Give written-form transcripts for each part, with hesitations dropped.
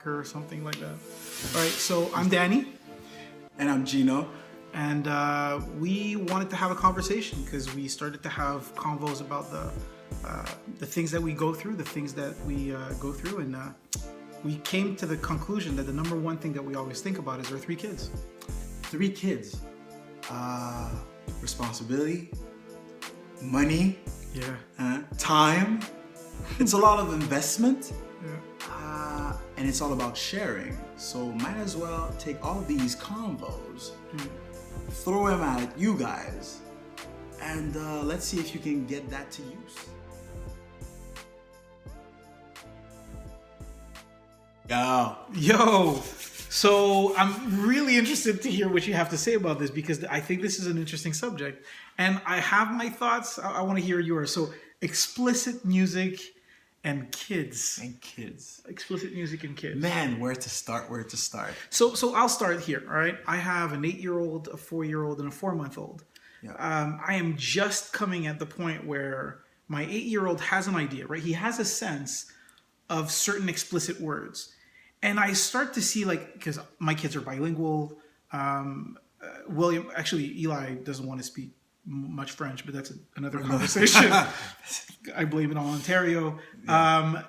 or something like that. All right, so I'm Danny, And I'm Gino. and we wanted to have a conversation because we started to have convos about the things that we go through, and we came to the conclusion that the number one thing that we always think about is our three kids. 3 kids. Responsibility, money, time. It's a lot of investment. And it's all about sharing. So might as well take all these combos, throw them at you guys, and let's see if you can get that to use. Yo, so I'm really interested to hear what you have to say about this because I think this is an interesting subject, and I have my thoughts. I want to hear yours. So, explicit music and kids. Explicit music and kids. Man, where to start? So I'll start here. All right. I have an 8-year-old, a 4-year-old, and a 4-month-old. Yeah. I am just coming at the point where my 8-year-old has an idea, right? He has a sense of certain explicit words. And I start to see, like, because my kids are bilingual. Eli doesn't want to speak much French, but that's another conversation. I blame it on Ontario. Yeah.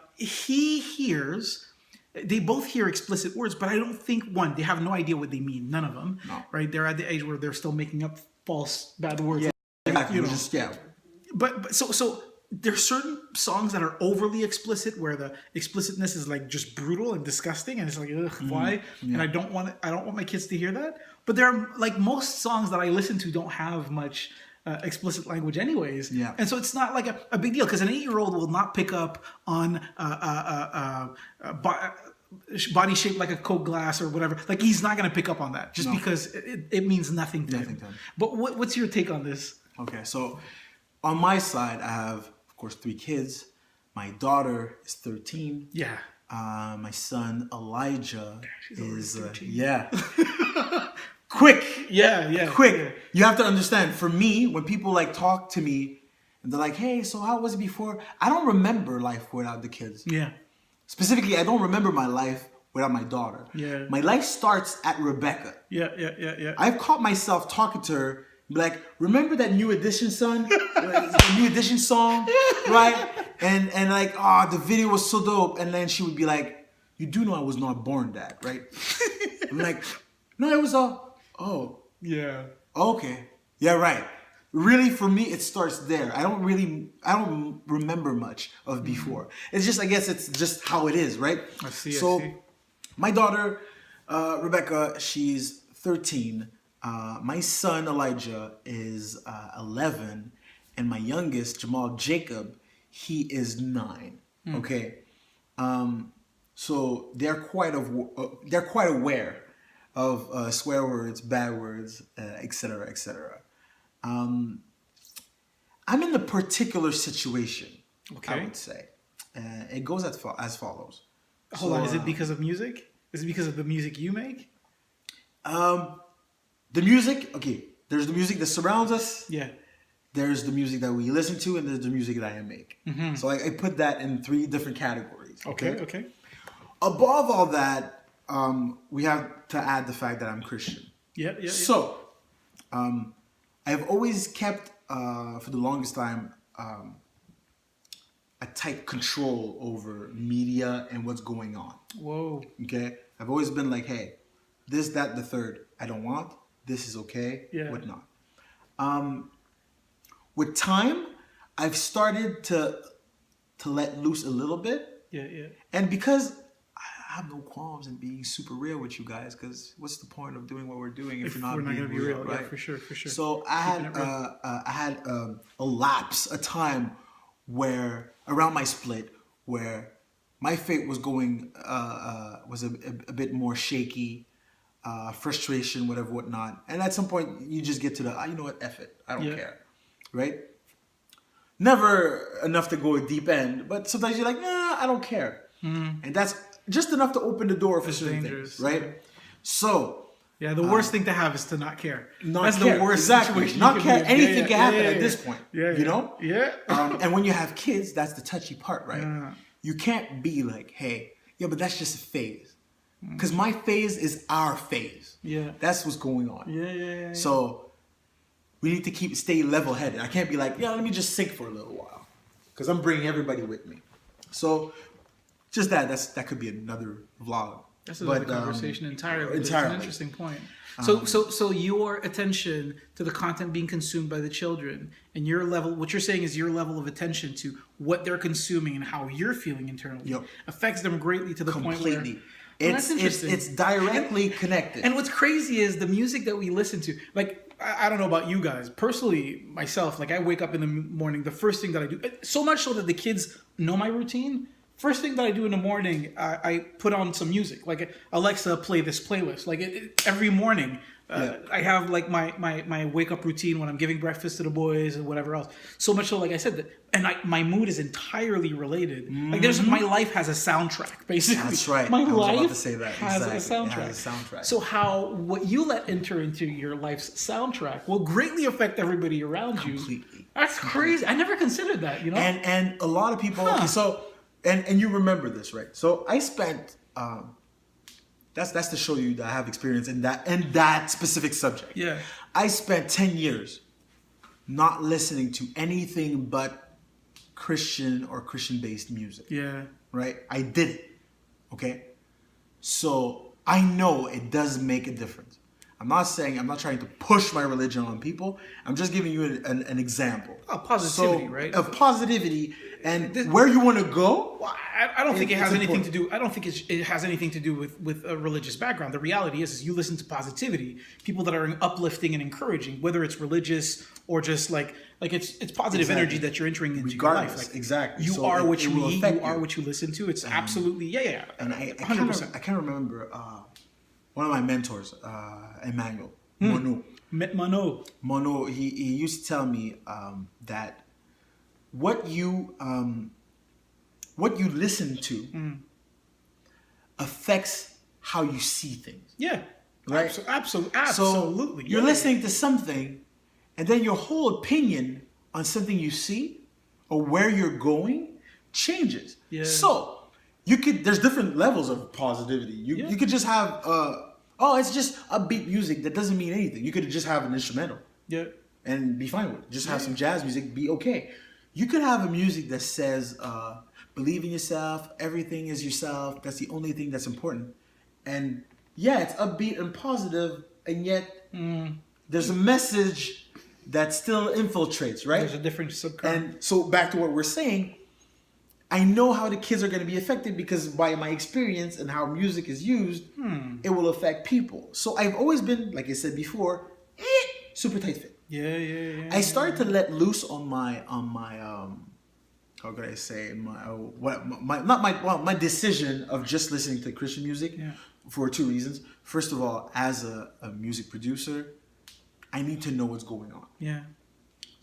They both hear explicit words, but I don't think, one, they have no idea what they mean. None of them, right? They're at the age where they're still making up false, bad words. Yeah, exactly. But so there's certain songs that are overly explicit where the explicitness is like just brutal and disgusting, and it's like, ugh, why? Yeah. And I don't want my kids to hear that. But there are, like, most songs that I listen to don't have much explicit language anyways. Yeah. And so it's not like a big deal because an 8-year-old will not pick up on body shaped like a Coke glass or whatever. Like, he's not going to pick up on that just because it means nothing to him. But what's your take on this? Okay, so on my side, I have, of course, 3 kids. My daughter is 13. Yeah. My son Elijah is 13. Quick. Yeah. Quick. Yeah. You have to understand, for me, when people like talk to me and they're like, hey, so how was it before? I don't remember life without the kids. Yeah. Specifically, I don't remember my life without my daughter. Yeah. My life starts at Rebecca. Yeah. I've caught myself talking to her, like, remember that New Edition song? The New Edition song, right? And like, the video was so dope. And then she would be like, you do know I was not born that, right? I'm like, no, it was yeah. Okay. Yeah, right. Really, for me, it starts there. I don't remember much of before. It's just, I guess it's just how it is, right? I see. My daughter, Rebecca, she's 13. My son, Elijah, is 11. And my youngest, Jamal Jacob, he is 9. Okay. So they're quite aware of swear words, bad words, etc., etc. I'm in a particular situation, I would say. It goes as follows. Hold on, is it because of music? Is it because of the music you make? The music, okay, there's the music that surrounds us. Yeah. There's the music that we listen to, and there's the music that I make. Mm-hmm. So I put that in 3 different categories. Okay. Above all that, we have to add the fact that I'm Christian. Yeah. So, I've always kept, for the longest time, a tight control over media and what's going on. Whoa. Okay? I've always been like, hey, this, that, the third, I don't want. This is okay. Yeah. Whatnot. With time, I've started to let loose a little bit. Yeah. And because I have no qualms in being super real with you guys, because what's the point of doing what we're doing if we're not going to be real, right? Yeah, for sure. So I had a lapse, a time where around my split, where my faith was going was a bit more shaky, frustration, whatnot. And at some point, you just get to the you know what, F it, I don't care, right? Never enough to go a deep end, but sometimes you're like, nah, I don't care, and that's just enough to open the door for certain things, right? Yeah. So, the worst thing to have is to not care. That's the worst situation. Not care. Anything can happen at this point. You know? Yeah. And when you have kids, that's the touchy part, right? You can't be like, hey, but that's just a phase. Because my phase is our phase. Yeah. That's what's going on. Yeah. So we need to stay level-headed. I can't be like, yeah, let me just sink for a little while. Because I'm bringing everybody with me. So just that could be another vlog. That's another conversation entirely. It's an interesting point. So your attention to the content being consumed by the children and your level, what you're saying is your level of attention to what they're consuming and how you're feeling internally affects them greatly to the point where... It's directly connected. And what's crazy is the music that we listen to, like, I don't know about you guys. Personally, myself, like I wake up in the morning, the first thing that I do, so much so that the kids know my routine. First thing that I do in the morning, I put on some music. Like, Alexa, play this playlist. Like every morning, I have like my wake up routine when I'm giving breakfast to the boys and whatever else. So much so, like I said, my mood is entirely related. Like my life has a soundtrack, basically. That's right. My I was life about to say that. has Exactly. a soundtrack. It has a soundtrack. So what you let enter into your life's soundtrack will greatly affect everybody around you. Completely. That's crazy. I never considered that. And a lot of people. Okay, so and you remember this, right? So I spent. That's to show you that I have experience in that specific subject. Yeah. I spent 10 years not listening to anything but Christian or Christian-based music. Yeah. Right? I did it. Okay? So I know it does make a difference. I'm not trying to push my religion on people. I'm just giving you an example. Of positivity, right? Of positivity and where you want to go. Well, I don't think it has anything to do. I don't think it has anything to do with a religious background. The reality is you listen to positivity, people that are uplifting and encouraging, whether it's religious or just like it's positive energy that you're entering into your life. Like, exactly. You So are what you eat. You are you. what you listen to. It's absolutely yeah. And I 100%. can't remember one of my mentors, Emmanuel Mono. He used to tell me that what you listen to affects how you see things. Yeah. Right? Absolutely. So you're listening to something, and then your whole opinion on something you see or where you're going changes. Yeah. So there's different levels of positivity. You could just have it's just upbeat music that doesn't mean anything. You could just have an instrumental. Yeah. And be fine with it. Just have some jazz music, be okay. You could have a music that says, believe in yourself, everything is yourself, that's the only thing that's important. And yeah, it's upbeat and positive, and yet there's a message that still infiltrates, right? There's a different subcurrent. And so back to what we're saying, I know how the kids are going to be affected because by my experience and how music is used, it will affect people. So I've always been, like I said before, super tight fit. Yeah. I started to let loose on my how could I say my decision of just listening to Christian music for two reasons. First of all, as a music producer, I need to know what's going on. Yeah.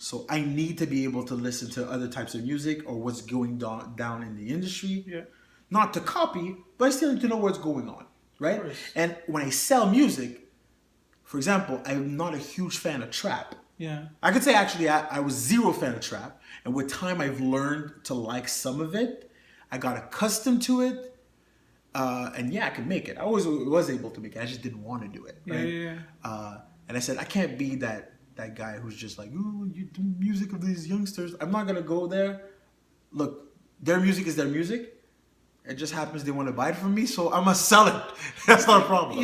So I need to be able to listen to other types of music or what's going down in the industry. Yeah. Not to copy, but I still need to know what's going on, right? And when I sell music, for example, I'm not a huge fan of trap. Yeah. I could say actually I was zero fan of trap, and with time I've learned to like some of it. I got accustomed to it, and I could make it. I always was able to make it. I just didn't want to do it. Right? Yeah. And I said I can't be that guy who's just like, ooh, you do music of these youngsters. I'm not gonna go there. Look, their music is their music. It just happens they want to buy it from me, so I must sell it. That's not a problem.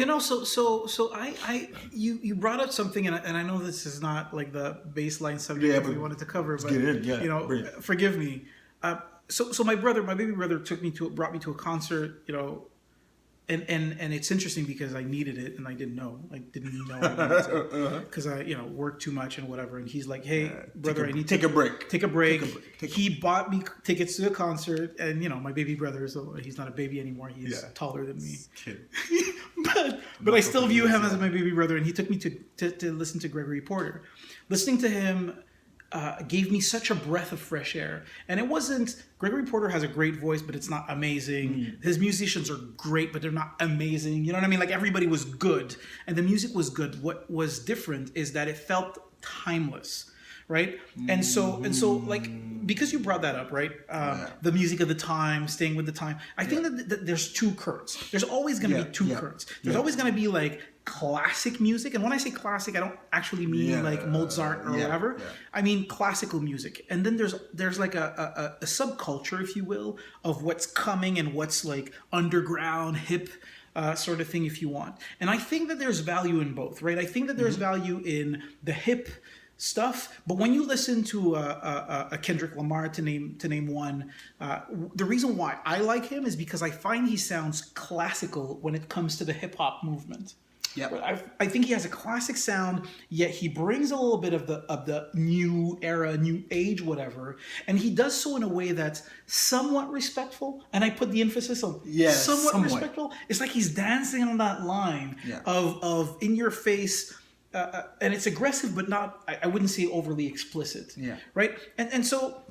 You brought up something, and I know this is not like the baseline subject that we wanted to cover, but get in, forgive me. So my baby brother brought me to a concert, and it's interesting because I needed it and I didn't know. I didn't know because I worked too much and whatever. And he's like, "Hey, brother, I need to take a break. Take a break." He bought me tickets to the concert, and my baby brother he's not a baby anymore. He's taller than me. but I still view him as my baby brother. And he took me to listen to Gregory Porter. Listening to him gave me such a breath of fresh air. And it wasn't... Gregory Porter has a great voice, but it's not amazing. His musicians are great, but they're not amazing. You know what I mean? Like, everybody was good. And the music was good. What was different is that it felt timeless, right? And so like, because you brought that up, right? The music of the time, staying with the time. I think that there's two currents. There's always going to be two currents. There's always going to be like classic music, and when I say classic, I don't actually mean like Mozart or whatever. I mean classical music. And then there's like a subculture, if you will, of what's coming and what's like underground, hip, sort of thing, if you want. And I think that there's value in both, right? I think that there's value in the hip stuff, but when you listen to a Kendrick Lamar, to name one, the reason why I like him is because I find he sounds classical when it comes to the hip hop movement. Yeah, I think he has a classic sound, yet he brings a little bit of the new era, new age, whatever, and he does so in a way that's somewhat respectful. And I put the emphasis on somewhat respectful. It's like he's dancing on that line of in your face, and it's aggressive, but not. I wouldn't say overly explicit. Yeah. Right. And so.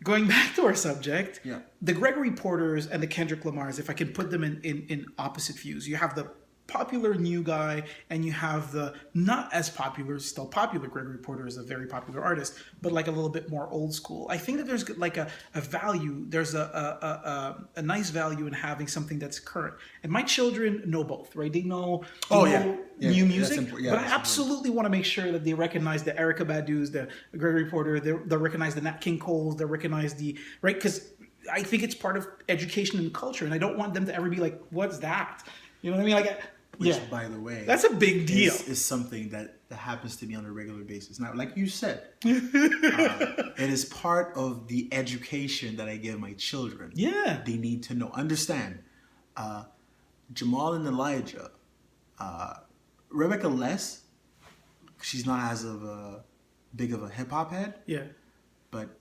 Going back to our subject, the Gregory Porters and the Kendrick Lamars, if I can put them in opposite views, you have the popular new guy and you have the not as popular, still popular. Gregory Porter is a very popular artist, but like a little bit more old school. I think that there's like a value, there's a nice value in having something that's current. And my children know both, right? They know new music, but I absolutely want to make sure that they recognize the Erykah Badu's, the Gregory Porter, they recognize the Nat King Cole's, they recognize the, right? Because I think it's part of education and culture, and I don't want them to ever be like, what's that? You know what I mean? Like, which, by the way, that's a big deal. Is something that happens to me on a regular basis. Now, like you said, it is part of the education that I give my children. Yeah, they need to know, understand. Jamal and Elijah, Rebecca less. She's not as of a big of a hip hop head. Yeah, but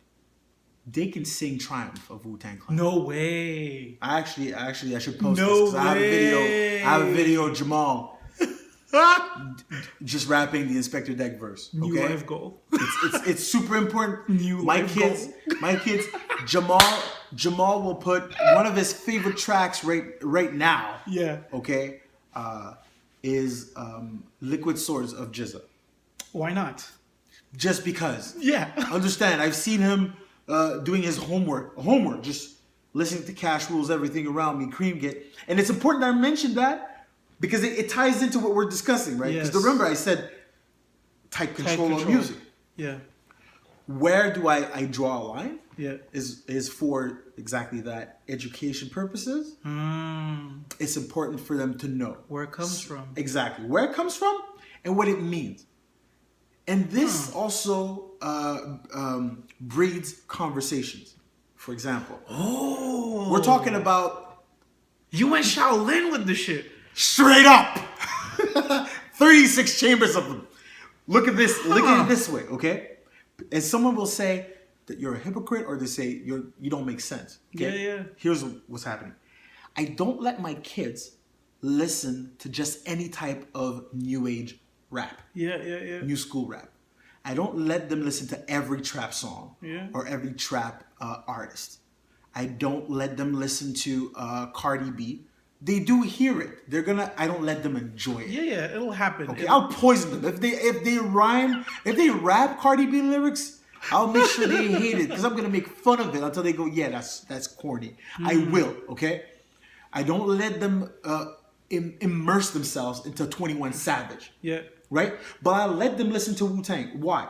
they can sing Triumph of Wu-Tang Clan. No way. I should post this because I have a video of Jamal just rapping the Inspector Deck verse. Okay? New life goal. It's super important. My kids, Jamal will put one of his favorite tracks right now. Yeah. Okay. Is Liquid Swords of Jizza. Why not? Just because. Yeah. Understand, I've seen him doing his homework, just listening to Cash Rules Everything Around Me, Cream Get. And it's important that I mention that because it ties into what we're discussing, right? Because remember I said tight control on music. Yeah. Where do I draw a line? Yeah. Is for exactly that, education purposes. It's important for them to know. Where it comes from. Exactly. Where it comes from and what it means. And this also breeds conversations. For example, we're talking about... You went Shaolin with the shit. Straight up. 36 chambers of them. Look at this. Look at it this way, okay? And someone will say that you're a hypocrite, or they say you don't make sense. Okay? Yeah. Here's what's happening. I don't let my kids listen to just any type of new age rap. Yeah. New school rap. I don't let them listen to every trap song or every trap artist. I don't let them listen to Cardi B. They do hear it. I don't let them enjoy it. Yeah, it'll happen. Okay, I'll poison them. If they rap Cardi B lyrics, I'll make sure they hate it because I'm gonna make fun of it until they go, yeah, that's corny. I will. Okay, I don't let them immerse themselves into 21 Savage. Yeah. Right? But I let them listen to Wu-Tang. Why?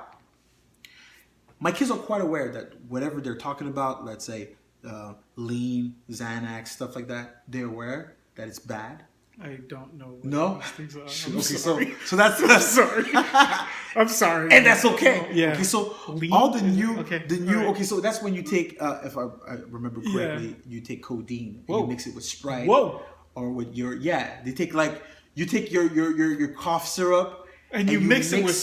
My kids are quite aware that whatever they're talking about, let's say lean, Xanax, stuff like that, they're aware that it's bad. I don't know what no? these things are. I'm sorry. So that's I'm sorry. I'm sorry. And that's okay. Yeah. Okay, so lean? all the new right. Okay, so that's when you take if I remember correctly, you take codeine and you mix it with Sprite. Whoa. Or with they take like you take your cough syrup and you mix it with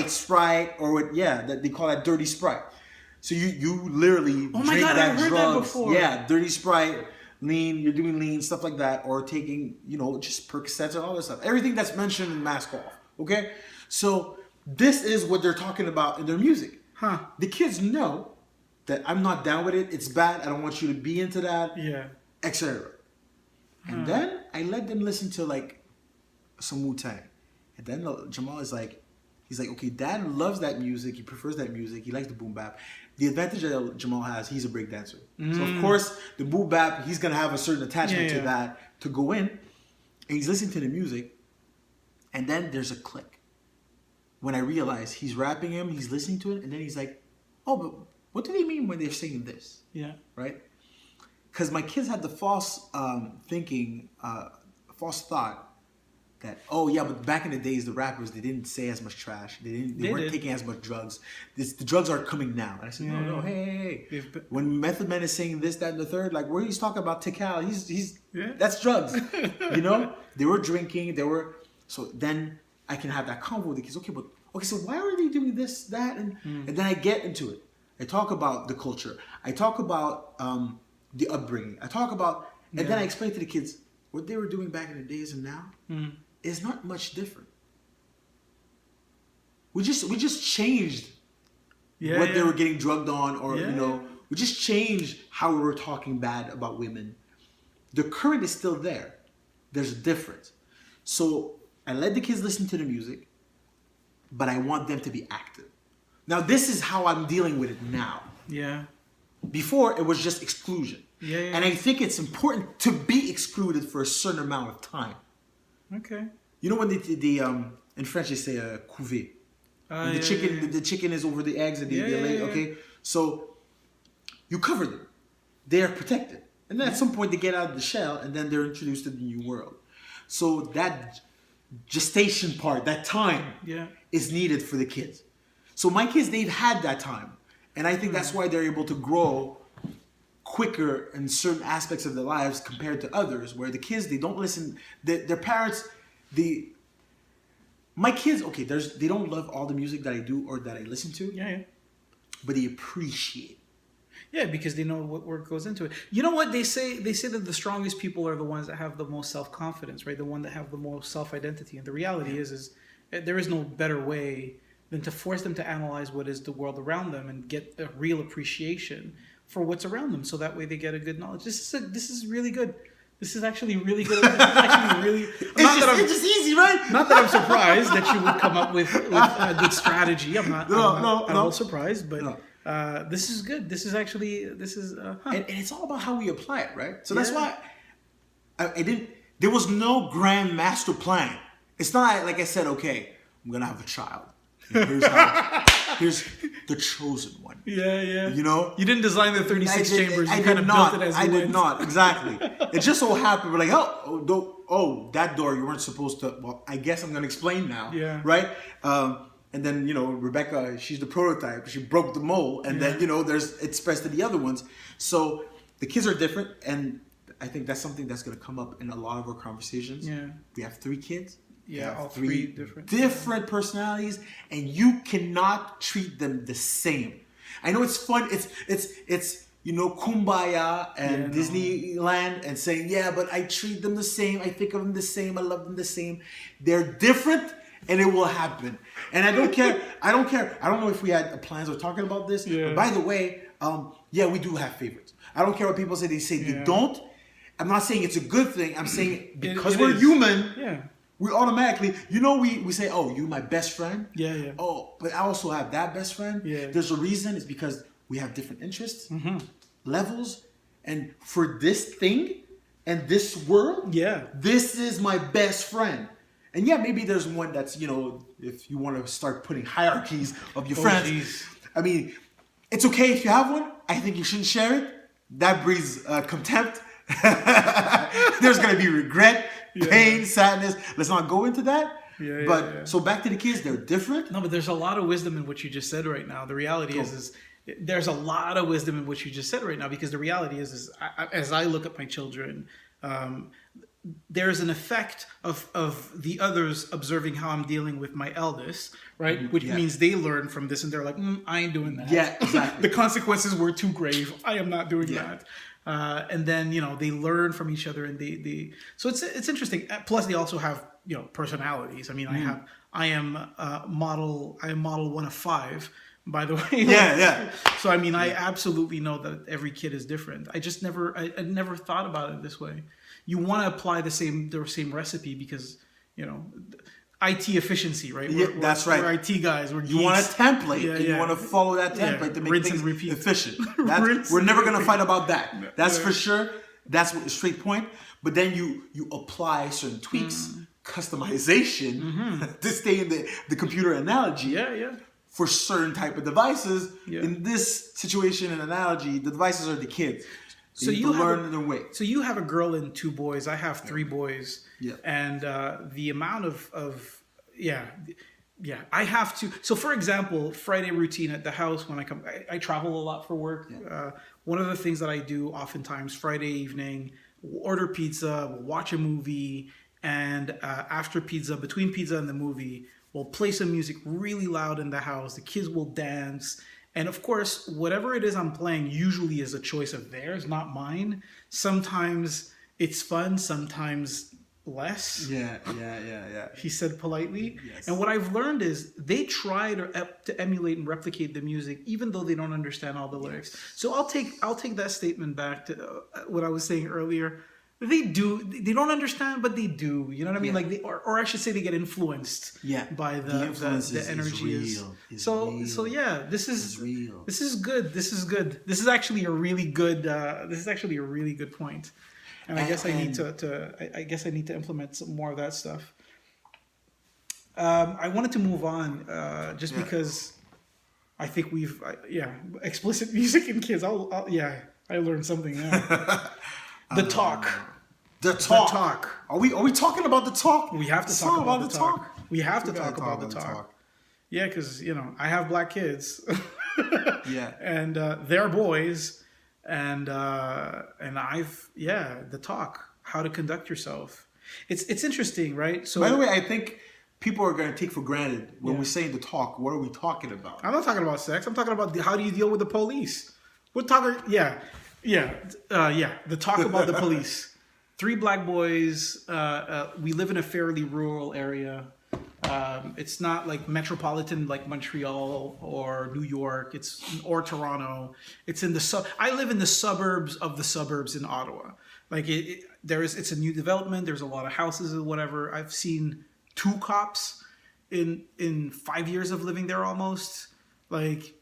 Sprite or with that they call that dirty Sprite. So you literally oh drink my God, that I've heard drugs. That before. Yeah, dirty Sprite, lean. You're doing lean stuff like that, or taking just Percocets and all this stuff. Everything that's mentioned in Mask Off. Okay, so this is what they're talking about in their music. Huh? The kids know that I'm not down with it. It's bad. I don't want you to be into that. Yeah, etc. And then I let them listen to like some Wu-Tang. And then Jamal is like, He's like, okay, dad loves that music. He prefers that music. He likes the boom bap. The advantage that Jamal has, he's a break dancer. So of course, the boom bap, he's gonna have a certain attachment to that to go in. And he's listening to the music, and then there's a click. When I realize he's rapping him, he's listening to it, and then he's like, oh, but what do they mean when they're saying this? Yeah. Right? Because my kids had the false thinking, false thought that, oh yeah, but back in the days, the rappers, they didn't say as much trash. They weren't taking as much drugs. The drugs are coming now. And I said, no, hey. When Method Man is saying this, that, and the third, like where he's talking about Tikal, he's that's drugs. You know? They were drinking, so then I can have that convo with the kids. Okay, so why are they doing this, that, and then I get into it. I talk about the culture. I talk about the upbringing. I talk about, and then I explain to the kids what they were doing back in the days and now is not much different. We just changed what they were getting drugged on, or we just changed how we were talking bad about women. The current is still there. There's a difference. So I let the kids listen to the music, but I want them to be active. Now this is how I'm dealing with it now. Yeah. Before it was just exclusion. And I think it's important to be excluded for a certain amount of time. Okay. You know when in French they say couver. The chicken is over the eggs and they lay. Okay. So you cover them. They are protected. And then at some point they get out of the shell and then they're introduced to the new world. So that gestation part, that time is needed for the kids. So my kids, they've had that time. And I think that's why they're able to grow quicker in certain aspects of their lives compared to others, where the kids, they don't listen. Their parents, my kids, okay, they don't love all the music that I do or that I listen to, but they appreciate. Yeah, because they know what work goes into it. You know what they say? They say that the strongest people are the ones that have the most self-confidence, right? The one that have the most self-identity. And the reality is there is no better way than to force them to analyze what is the world around them and get a real appreciation for what's around them. So that way they get a good knowledge. This is really good. This is actually really good. It's actually really. It's just easy, right? Not that I'm surprised that you would come up with a good strategy. I'm not at all surprised, but this is good. This is actually and it's all about how we apply it, right? So that's why I didn't. There was no grand master plan. It's not like I said, okay, I'm gonna have a child. Here's the chosen one. You know? You didn't design the 36 chambers. You kind of built it as I did not. Exactly. It just so happened, we're like, that door you weren't supposed to. Well, I guess I'm going to explain now. Yeah. Right? And then, Rebecca, she's the prototype. She broke the mold. And then, it spreads to the other ones. So the kids are different. And I think that's something that's going to come up in a lot of our conversations. Yeah. We have 3 kids. Yeah, all three different personalities, and you cannot treat them the same. I know it's fun. It's kumbaya and Disneyland and saying, but I treat them the same. I think of them the same. I love them the same. They're different, and it will happen. And I don't care. I don't know if we had plans of talking about this. Yeah. But by the way, we do have favorites. I don't care what people say. They say they don't. I'm not saying it's a good thing. I'm saying because we're human. Yeah. We automatically, we say, oh, you're my best friend. Yeah. Oh, but I also have that best friend. Yeah. There's a reason. It's because we have different interests, levels, and for this thing and this world, this is my best friend. And maybe there's one that's, if you want to start putting hierarchies of your friends. Geez. I mean, it's okay if you have one. I think you shouldn't share it. That breeds contempt. There's going to be regret. Pain, sadness. Let's not go into that. So back to the kids, they're different. No, but there's a lot of wisdom in what you just said right now. The reality is there's a lot of wisdom in what you just said right now, because the reality is as I look at my children, there's an effect of the others observing how I'm dealing with my eldest, right? Which means they learn from this and they're like, I ain't doing that. Yeah, exactly. The consequences were too grave. I am not doing that. And then they learn from each other, and so it's interesting. Plus, they also have personalities. I mean, I am model 1 of 5, by the way. So I mean, I absolutely know that every kid is different. I just I never thought about it this way. You want to apply the same recipe because IT efficiency, right? Yeah, that's right. We're IT guys. We're You want a geeks. template, Yeah, and you yeah. want to follow that Yeah. template to make Rinse things and repeat. efficient. Rinse We're and never going to repeat. fight about that. That's Yeah. for sure. That's what straight point. But then you apply certain tweaks, customization, to stay in the computer analogy. Yeah, yeah. For certain type of devices. Yeah. In this situation and analogy, the devices are the kids. So you you have to have learn their way. So you have a girl and 2 boys. I have 3 boys. Yeah. And the amount of I have to. So for example, Friday routine at the house when I come, I travel a lot for work. Yeah. One of the things that I do oftentimes Friday evening, we'll order pizza, we'll watch a movie, and after pizza, between pizza and the movie, we'll play some music really loud in the house. The kids will dance. And of course, whatever it is I'm playing usually is a choice of theirs, not mine. Sometimes it's fun, sometimes less. Yeah. He said politely. Yes. And what I've learned is they try to emulate and replicate the music, even though they don't understand all the lyrics. So I'll take that statement back to what I was saying earlier. They don't understand, but they do. You know what I mean? Yeah. Like or I should say they get influenced. Yeah. By The influence the is energy real. Is so real. yeah, this is real. This is good. This is good. This is actually a really good. This is actually a really good point. And I guess I need I guess I need to implement some more of that stuff. I wanted to move on just because I think explicit music in kids. I learned something now. The talk. The talk. The talk. Are we talking about the talk? We have to talk about the talk. We have to talk about the talk. Yeah, because I have black kids. Yeah. And they're boys, and I've the talk, how to conduct yourself. It's interesting, right? So by the way, I think people are going to take for granted when we say the talk. What are we talking about? I'm not talking about sex. I'm talking about how do you deal with the police. We're talking, the talk about the police. 3 black boys. We live in a fairly rural area. It's not like metropolitan like Montreal or New York. Or Toronto. It's in the I live in the suburbs of the suburbs in Ottawa. Like it's a new development. There's a lot of houses or whatever. I've seen 2 cops in 5 years of living there almost. Like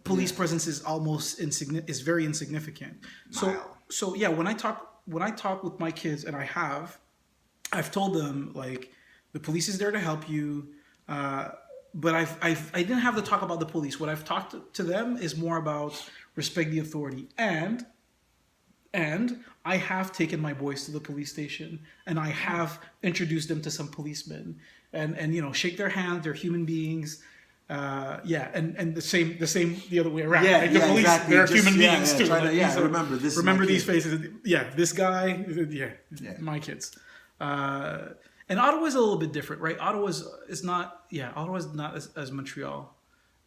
police presence is almost is very insignificant. So yeah, when I talk with my kids, and I've told them like the police is there to help you, but I didn't have the talk about the police. What I've talked to them is more about respect the authority, and I have taken my boys to the police station, and I have introduced them to some policemen, and shake their hands. They're human beings. And the same the other way around. Yeah, like the police, exactly. they're human beings too. Remember this. Remember these faces. Yeah, this guy. Yeah, my kids. And Ottawa's a little bit different, right? Ottawa's not as Montreal.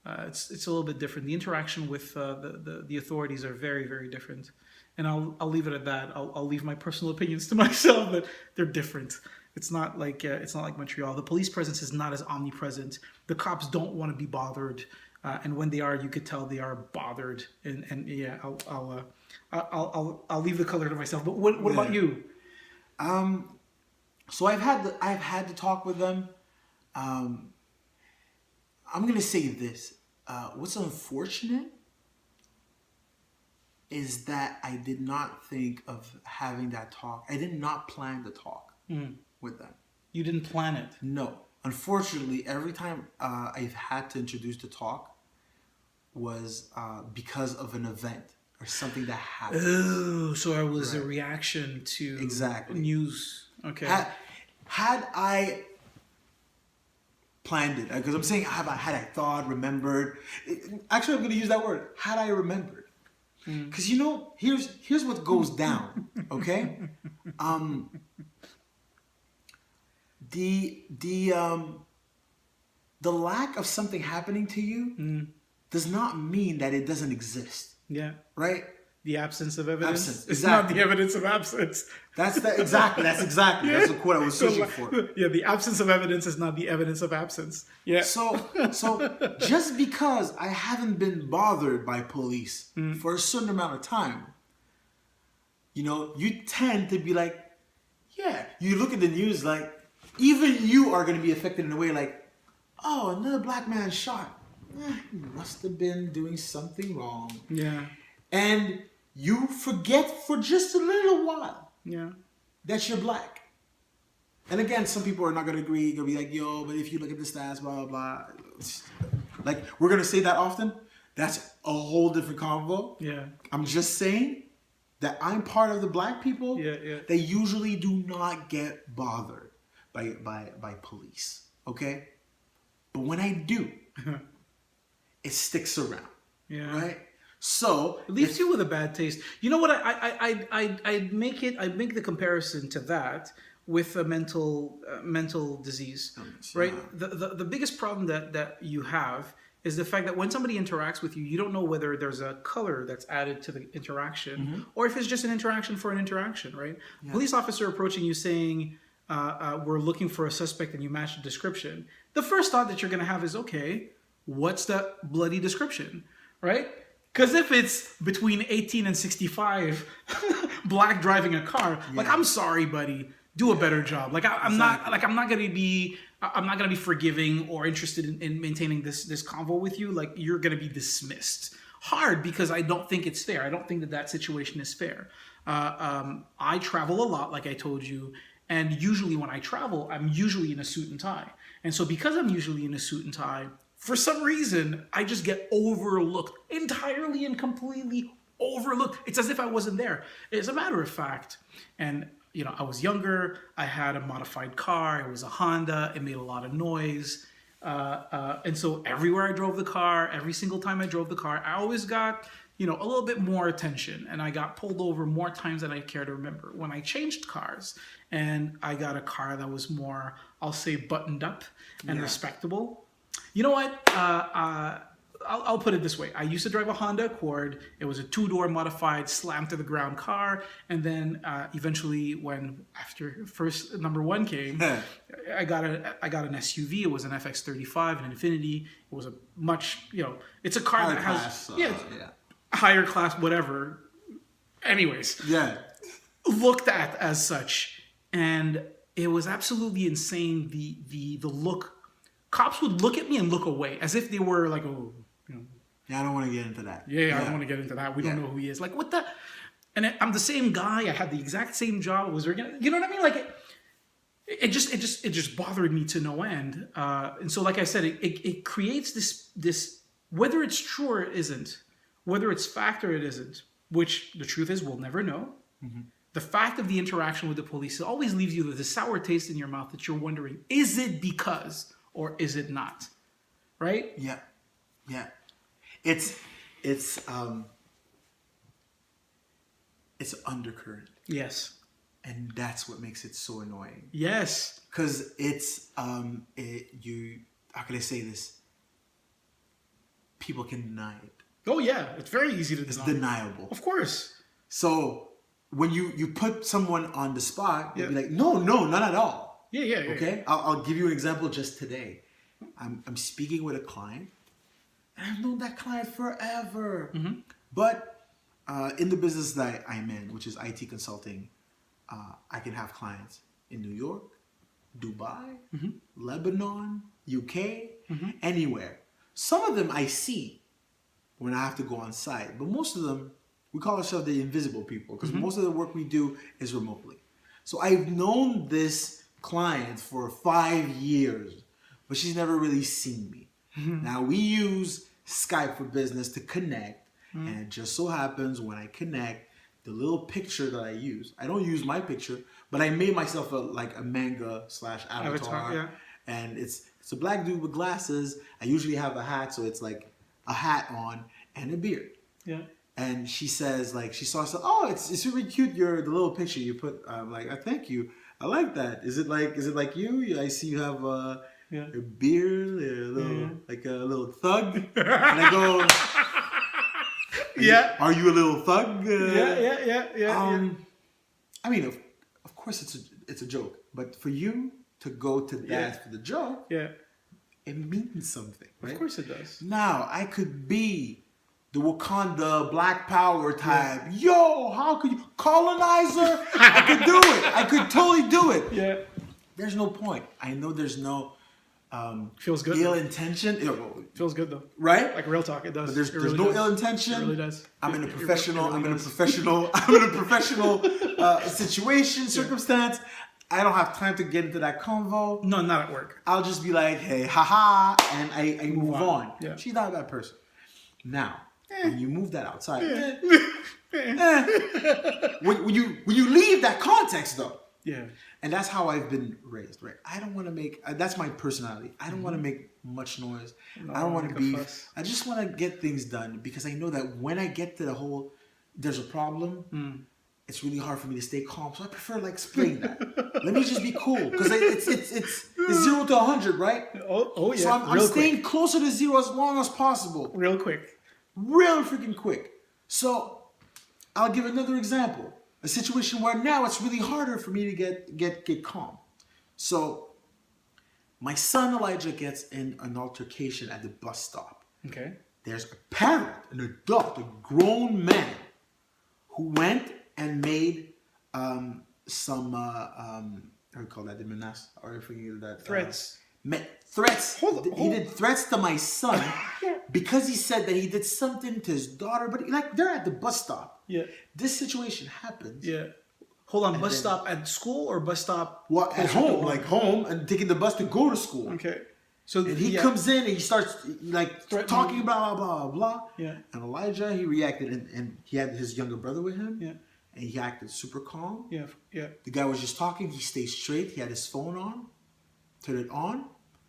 It's a little bit different. The interaction with the authorities are very, very different. And I'll leave it at that. I'll leave my personal opinions to myself, but they're different. It's not like Montreal. The police presence is not as omnipresent. The cops don't want to be bothered, and when they are, you could tell they are bothered. And yeah, I'll leave the color to myself. But what about you? So I've had to talk with them. I'm gonna say this. What's unfortunate is that I did not think of having that talk. I did not plan the talk with them. You didn't plan it? No. Unfortunately, every time I've had to introduce the talk was because of an event or something that happened. Oh, so it was a reaction to news. Okay. Had I planned it, because I'm saying had I thought, remembered. Actually, I'm going to use that word. Had I remembered. Because here's what goes down. Okay. The lack of something happening to you does not mean that it doesn't exist. Yeah. Right? The absence of evidence. Absence. It's not the evidence of absence. Exactly. That's the quote I was searching for. Yeah, the absence of evidence is not the evidence of absence. Yeah. So just because I haven't been bothered by police for a certain amount of time, you tend to be like, yeah. You look at the news like, even you are going to be affected in a way like, oh, another black man shot. He must have been doing something wrong. Yeah. And you forget for just a little while that you're black. And again, some people are not going to agree. Going to be like, yo, but if you look at the stats, blah, blah, blah. Like, we're going to say that often. That's a whole different convo. Yeah. I'm just saying that I'm part of the black people that usually do not get bothered by police. Okay? But when I do, it sticks around. Yeah. Right? So it leaves you with a bad taste. You know what? I'd make the comparison to that with a mental disease, right? The biggest problem that you have is the fact that when somebody interacts with you, you don't know whether there's a color that's added to the interaction or if it's just an interaction for an interaction, right? Yeah. Police officer approaching you saying, we're looking for a suspect and you match the description. The first thought that you're going to have is, okay, what's the bloody description, right? Because if it's between 18 and 65, black driving a car, like, I'm sorry, buddy, do a better job. Like, I'm not going to be forgiving or interested in maintaining this convo with you. Like, you're going to be dismissed hard because I don't think it's fair. I don't think that situation is fair. I travel a lot, like I told you. And usually when I travel, I'm usually in a suit and tie. And so because I'm usually in a suit and tie, for some reason, I just get overlooked, entirely and completely overlooked. It's as if I wasn't there. As a matter of fact, and you know, I was younger, I had a modified car, it was a Honda, it made a lot of noise. And so everywhere I drove the car, every single time I drove the car, I always got, you know, a little bit more attention, and I got pulled over more times than I care to remember. When I changed cars and I got a car that was more, I'll say, buttoned up and respectable. You know what? I'll put it this way. I used to drive a Honda Accord. It was a 2-door modified, slammed to the ground car. And then eventually, when after first number one came, I got an SUV. It was an FX35, an Infiniti. It was a much, you know, it's a car that has higher class, whatever. Anyways, looked at as such, and it was absolutely insane. The look. Cops would look at me and look away as if they were like, oh, you know. Yeah, I don't want to get into that. Yeah, I don't want to get into that. We don't know who he is. Like, what the? And I'm the same guy. I had the exact same job. You know what I mean? Like, it just bothered me to no end. And so, like I said, it creates this whether it's true or it isn't, whether it's fact or it isn't, which the truth is we'll never know. Mm-hmm. The fact of the interaction with the police, it always leaves you with a sour taste in your mouth that you're wondering, is it because or is it not? Right? Yeah. It's undercurrent. Yes. And that's what makes it so annoying. Yes. Because it's how can I say this? People can deny it. Oh yeah, it's very easy to deny. It's deniable. Of course. So when you put someone on the spot, you'll be like, no, not at all. Yeah. Okay? I'll give you an example just today. I'm speaking with a client, and I've known that client forever. Mm-hmm. But in the business that I'm in, which is IT consulting, I can have clients in New York, Dubai, Lebanon, UK, anywhere. Some of them I see when I have to go on site, but most of them, we call ourselves the invisible people because most of the work we do is remotely. So I've known this client for 5 years, but she's never really seen me. Now we use Skype for business to connect, and it just so happens when I connect, the little picture that I use, I don't use my picture, but I made myself a manga / avatar, and it's a black dude with glasses. I usually have a hat, so it's like a hat on and a beard. Yeah. And she says, like, she saw, oh, it's really cute. The little picture you put. Like, thank you. I like that. Is it like you? I see you have a beard, like a little thug. And I go, are you a little thug? Yeah. I mean, of course it's a joke, but for you to go to that for the joke, it means something, right? Of course it does. Now I could be the Wakanda Black Power type. Yo, how could you? Colonizer? I could do it. I could totally do it. Yeah. there's no point. I know there's no Feels good. ill though. intention. Feels good though. Right? Like real talk, it does. But there's It really no does. ill intention. It really does. I'm in a It professional. really I'm in a does. professional. I'm in a professional situation, circumstance. I don't have time to get into that convo. No, not at work. I'll just be like, hey, haha, and I move on. Yeah. She's not a bad person. Now, when you move that outside, when you leave that context though, Yeah. and that's how I've been raised, right? I don't want to make. That's my personality. I don't want to make much noise. No, I don't want to make a be. fuss. I just want to get things done because I know that when I get to the whole, there's a problem. It's really hard for me to stay calm. So I prefer like splitting that. Let me just be cool because it's 0 to 100, right? Oh yeah. So I'm Real staying quick. closer to 0 as long as possible. Real quick. Real freaking quick. So I'll give another example. A situation where now it's really harder for me to get calm. So my son Elijah gets in an altercation at the bus stop. Okay. There's a parent, an adult, a grown man who went and made some how do you call that? The menace or I forget that Threats. Threats. Hold He did threats to my son because he said that he did something to his daughter. But like they're at the bus stop. Yeah. This situation happens. Yeah. Hold on. Bus then- stop at school or bus stop? Well, at closer to home, like home, and taking the bus to go to school. Okay. So And he comes in and he starts like Threatening. talking blah blah blah blah. Yeah. And Elijah, he reacted and he had his younger brother with him. Yeah. And he acted super calm. Yeah. Yeah. The guy was just talking. He stayed straight. He had his phone on, turned it on,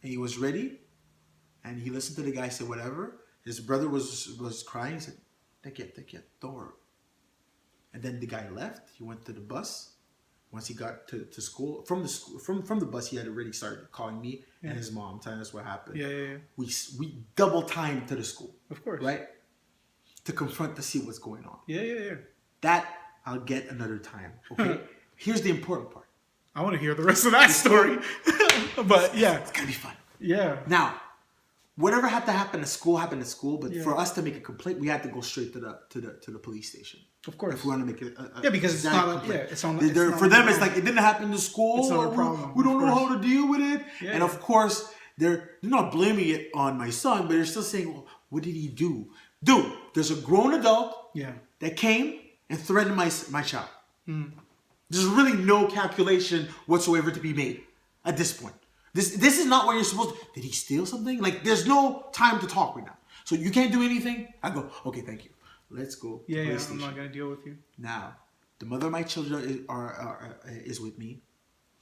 and he was ready. And he listened to the guy say whatever. His brother was crying. He said, take it, don't worry. And then the guy left. He went to the bus. Once he got to school, from the bus, he had already started calling me and his mom, telling us what happened. Yeah. We double timed to the school, Of course. right? To confront to see what's going on. Yeah. That I'll get another time. Okay. Here's the important part. I want to hear the rest of that story. But yeah. It's gonna be fun. Yeah. Now, whatever had to happen at school happened at school. But Yeah. for us to make a complaint, we had to go straight to the police station. Of course. If we want to make it, Yeah, because it's exact not. complaint. It's on. They're- It's for not them, a it's like problem. it didn't happen to school. It's not a we- problem, We don't of know course. how to deal with it. Yeah, And of course, they're not blaming it on my son, but they're still saying, well, what did he do? Dude, there's a grown adult Yeah. that came and threatened my child. Mm. There's really no calculation whatsoever to be made at this point. This is not what you're supposed to. Did he steal something? Like, there's no time to talk right now. So you can't do anything? I go, okay, thank you. Let's go to Yeah. police I'm station. not gonna deal with you. Now, the mother of my children is with me,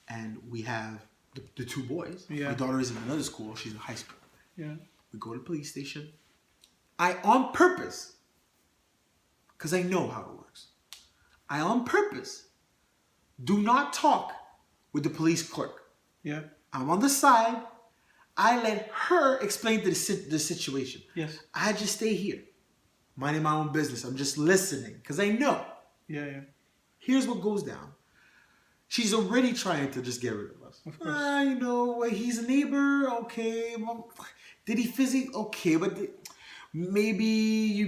and we have the two boys. Yeah. My daughter is in another school. She's in high school. Yeah. We go to the police station. I, on purpose, because I know how it works, I, on purpose, do not talk with the police clerk. Yeah. I'm on the side. I let her explain the situation. Yes. I just stay here, minding my own business. I'm just listening because I know. Yeah. Here's what goes down. She's already trying to just get rid of us. Of course. You know, he's a neighbor. Okay. Well, did he physically? Okay, but maybe you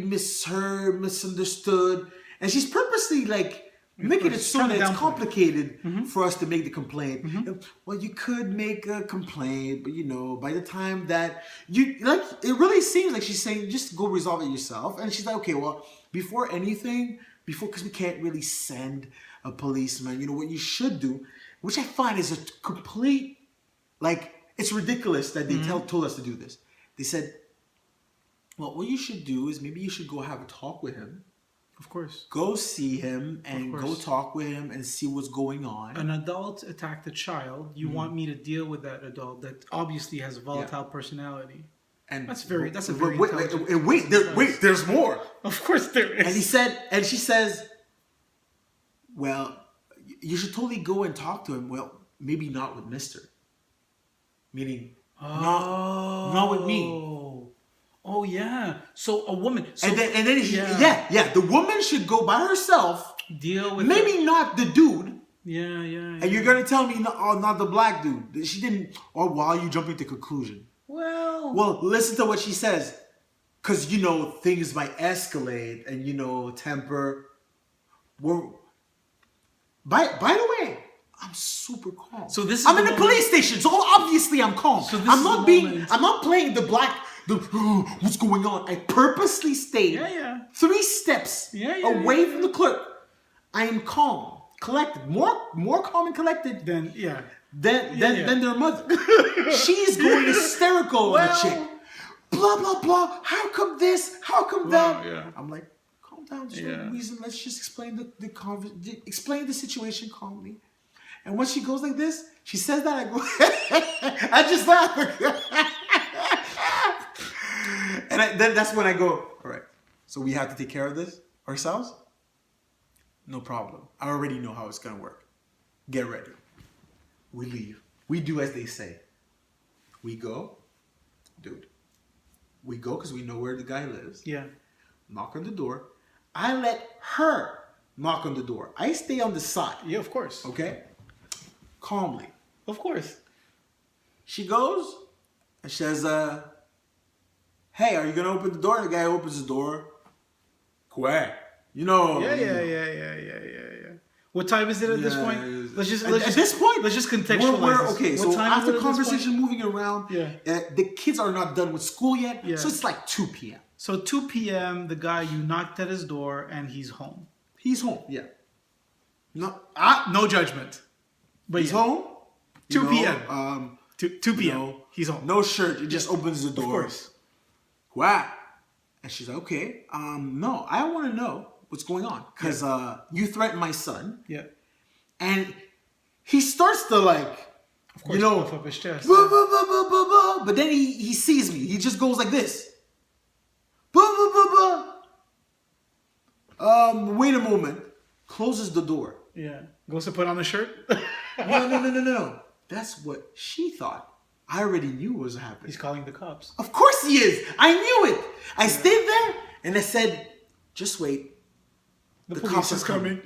misunderstood. And she's purposely like making it so trying that to it's downplay it. complicated for us to make the complaint. Well, you could make a complaint, but you know, by the time that you like, it really seems like she's saying just go resolve it yourself. And she's like, okay, well, before anything, because we can't really send a policeman, you know, what you should do, which I find is a complete, like, it's ridiculous that they told us to do this. They said, well, what you should do is maybe you should go have a talk with him. Of course. Go see him and Of go course. talk with him and see what's going on. An adult attacked a child. You want me to deal with that adult that obviously has a volatile personality. And That's a very wait, intelligent there's more. Of course there is. And she says, well, you should totally go and talk to him. Well, maybe not with Mister. Meaning, not with me. Oh yeah. So a woman. So And then the woman should go by herself. deal with Maybe not the dude. Yeah. And you're gonna tell me not the black dude. She didn't. Or why are you jumping to conclusion? Well, listen to what she says, because you know things might escalate, and you know temper. By the way, I'm super super calm. So this is I'm the in the moment- police station, so obviously I'm calm. So this I'm is not the being. moment- I'm not playing the black. What's going on? I purposely stayed Yeah. 3 steps away from the clerk. I am calm, collected, more calm and collected Then than their mother. She's going hysterical on the chick. Blah blah blah. How come this? How come that? Yeah. I'm like, calm down. There's no reason. Let's just explain explain the situation calmly. And when she goes like this, she says that, I go, I just laugh. And then that's when I go, all right, so we have to take care of this ourselves? No problem. I already know how it's going to work. Get ready. We leave. We do as they say. We go, dude. We go because we know where the guy lives. Yeah. Knock on the door. I let her knock on the door. I stay on the side. Yeah, of course. Okay? Calmly. Of course. She goes and she says, hey, are you going to open the door? And the guy opens the door. Quiet. You know. Yeah. What time is it at this point? Let's just contextualize. Okay, what so time after is it at this conversation moving around, the kids are not done with school yet, so it's like 2 p.m. So 2 p.m., the guy, you knocked at his door and he's home. He's home, yeah. No judgment. But he's home. 2 p.m. 2 p.m. He's home. No shirt. He just opens the door. Of course. Wow. And she's like, okay, no, I want to know what's going on. Because you threatened my son. Yeah. And he starts to of course, puff up his chest. But then he sees me. He just goes like this. Wait a moment. Closes the door. Yeah. Goes to put on the shirt? No. That's what she thought. I already knew what was happening. He's calling the cops. Of course he is. I knew it. I stayed there and I said, just wait. The cops is coming.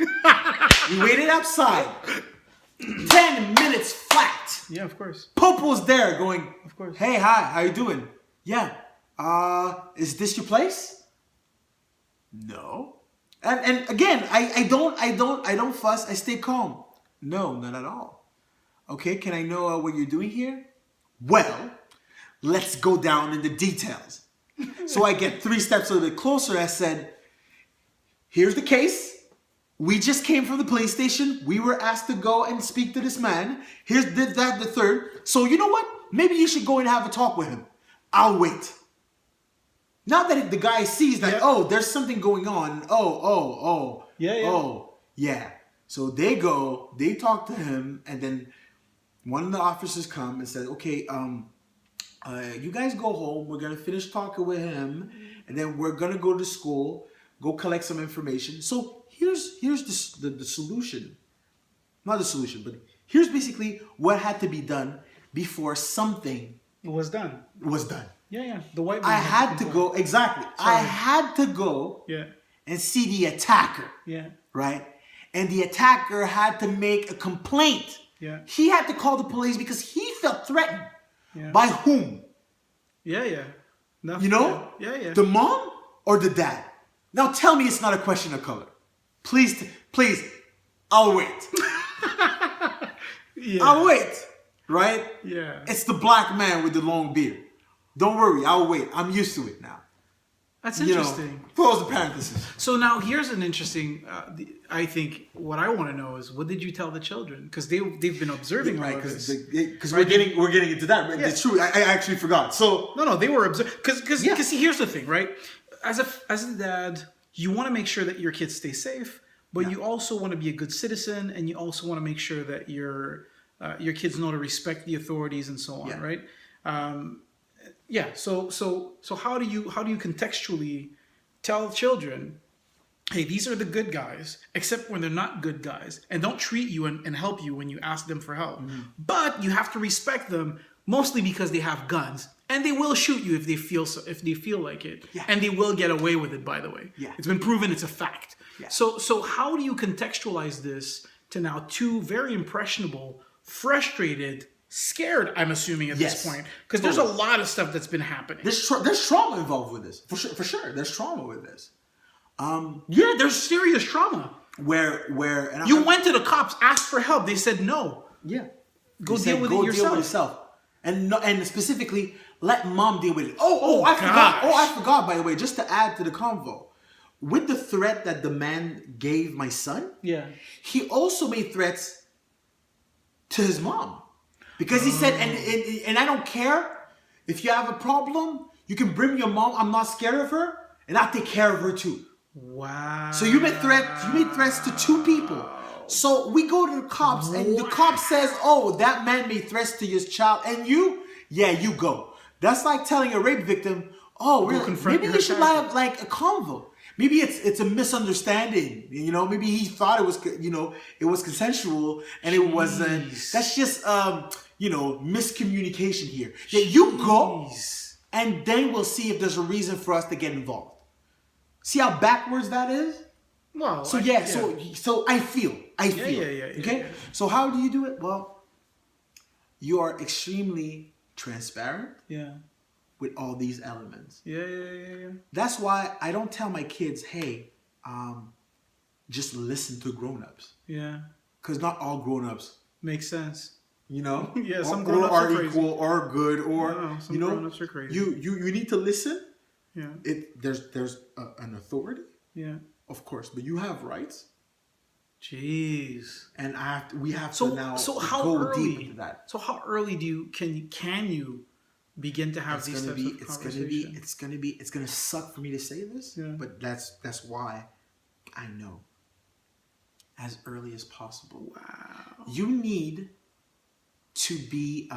We waited outside. 10 minutes flat. Yeah, of course. Popo's there going, of course. Hey, hi, how you doing? Yeah. Is this your place? No. And again, I don't fuss. I stay calm. No, not at all. Okay, can I know what you're doing here? Well, let's go down in the details. So I get 3 steps a little bit closer. I said, here's the case. We just came from the police station. We were asked to go and speak to this man. Here's that, the third. So you know what? Maybe you should go and have a talk with him. I'll wait. Now that the guy sees that, oh, there's something going on. Oh. Yeah. So they go, they talk to him, and then one of the officers come and says, okay, you guys go home. We're going to finish talking with him, and then we're going to go to school, go collect some information. So here's the solution. Not the solution, but here's basically what had to be done before something was done. Yeah. The white man. I had to go, exactly. I had to go and see the attacker. Yeah. Right? And the attacker had to make a complaint. Yeah. He had to call the police because he felt threatened. Yeah. By whom? Yeah. Nothing. You know? Yeah. The mom or the dad? Now tell me it's not a question of color. Please, I'll wait. I'll wait. Right? Yeah. It's the black man with the long beard. Don't worry, I'll wait. I'm used to it now. That's interesting. You know, close the parentheses. So now here's an interesting. I think what I want to know is what did you tell the children? Because they've been observing all of this. Because we're getting into that. Right? Yeah. It's true. I actually forgot. So no, they were observing. Because see, here's the thing, right? As a dad, you want to make sure that your kids stay safe, but you also want to be a good citizen, and you also want to make sure that your kids know to respect the authorities and so on, right? So how do you contextually tell children, hey, these are the good guys, except when they're not good guys, and don't treat you and help you when you ask them for help. Mm-hmm. But you have to respect them mostly because they have guns, and they will shoot you if they feel like it, and they will get away with it. By the way, it's been proven; it's a fact. Yeah. So how do you contextualize this to now 2 very impressionable, frustrated, scared, I'm assuming at this point, because there's a lot of stuff that's been happening. There's trauma involved with this, for sure. There's trauma with this. There's serious trauma. Where you went to the cops, asked for help. They said no. Yeah. Go He deal said, with go it deal with yourself. and no, and specifically let mom deal with it. I forgot. gosh. Oh, I forgot. By the way, just to add to the convo, with the threat that the man gave my son, Yeah. he also made threats to his mom, because he said, and I don't care if you have a problem, you can bring your mom. I'm not scared of her, and I'll take care of her too. Wow. So you made threats to two people. So we go to the cops, and the cop says, "Oh, that man made threats to his child, and you go." That's like telling a rape victim, "Oh, really? confront Maybe your you should attacker." have like a convo. Maybe it's a misunderstanding. You know, maybe he thought it was, it was consensual, and it wasn't. That's just miscommunication here. Yeah, you go, and then we'll see if there's a reason for us to get involved. See how backwards that is? Well, So so I feel. Okay? Yeah. So how do you do it? Well, you are extremely transparent Yeah. with all these elements. Yeah. That's why I don't tell my kids, hey, just listen to grown-ups. Yeah. Because not all grown-ups, Makes sense. yeah, some grown-ups are are equal or good, or No, some grown-ups are crazy. You need to listen. Yeah. There's an authority, Yeah. of course, but you have rights. Jeez. And we have So to now how go early? deep into that. So how early can you begin to have these types of conversations? It's gonna suck for me to say this, Yeah. but that's why I know. As early as possible. Wow. You need to be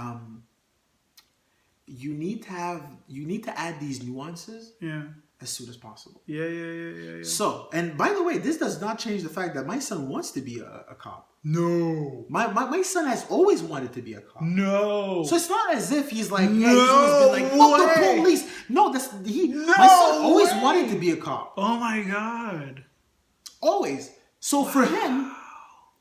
you need to add these nuances Yeah. as soon as possible. Yeah. So, and by the way, this does not change the fact that my son wants to be a cop. No. My son has always wanted to be a cop. No. So it's not as if he's like, he's always been like, fuck the police. No, my son always wanted to be a cop. Oh my God. Always. So for him,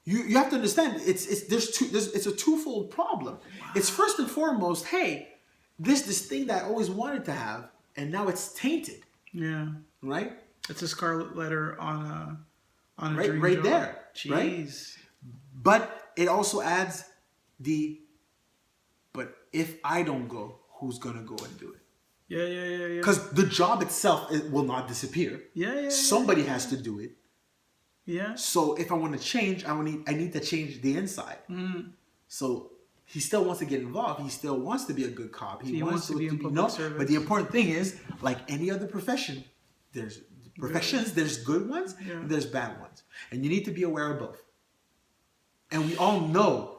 you have to understand, it's a twofold problem. Wow. It's first and foremost, hey, this thing that I always wanted to have, and now it's tainted. Yeah. Right? It's a scarlet letter on a right, dream right job. there. Jeez. Right? But it also adds but if I don't go, who's gonna go and do it? Yeah. Because the job itself, it will not disappear. Yeah. Somebody has to do it. Yeah. So if I want to change, I need to change the inside. Mm. So he still wants to get involved. He still wants to be a good cop. He wants to be in public service. But the important thing is, like any other profession, there's good ones, and there's bad ones. And you need to be aware of both. And we all know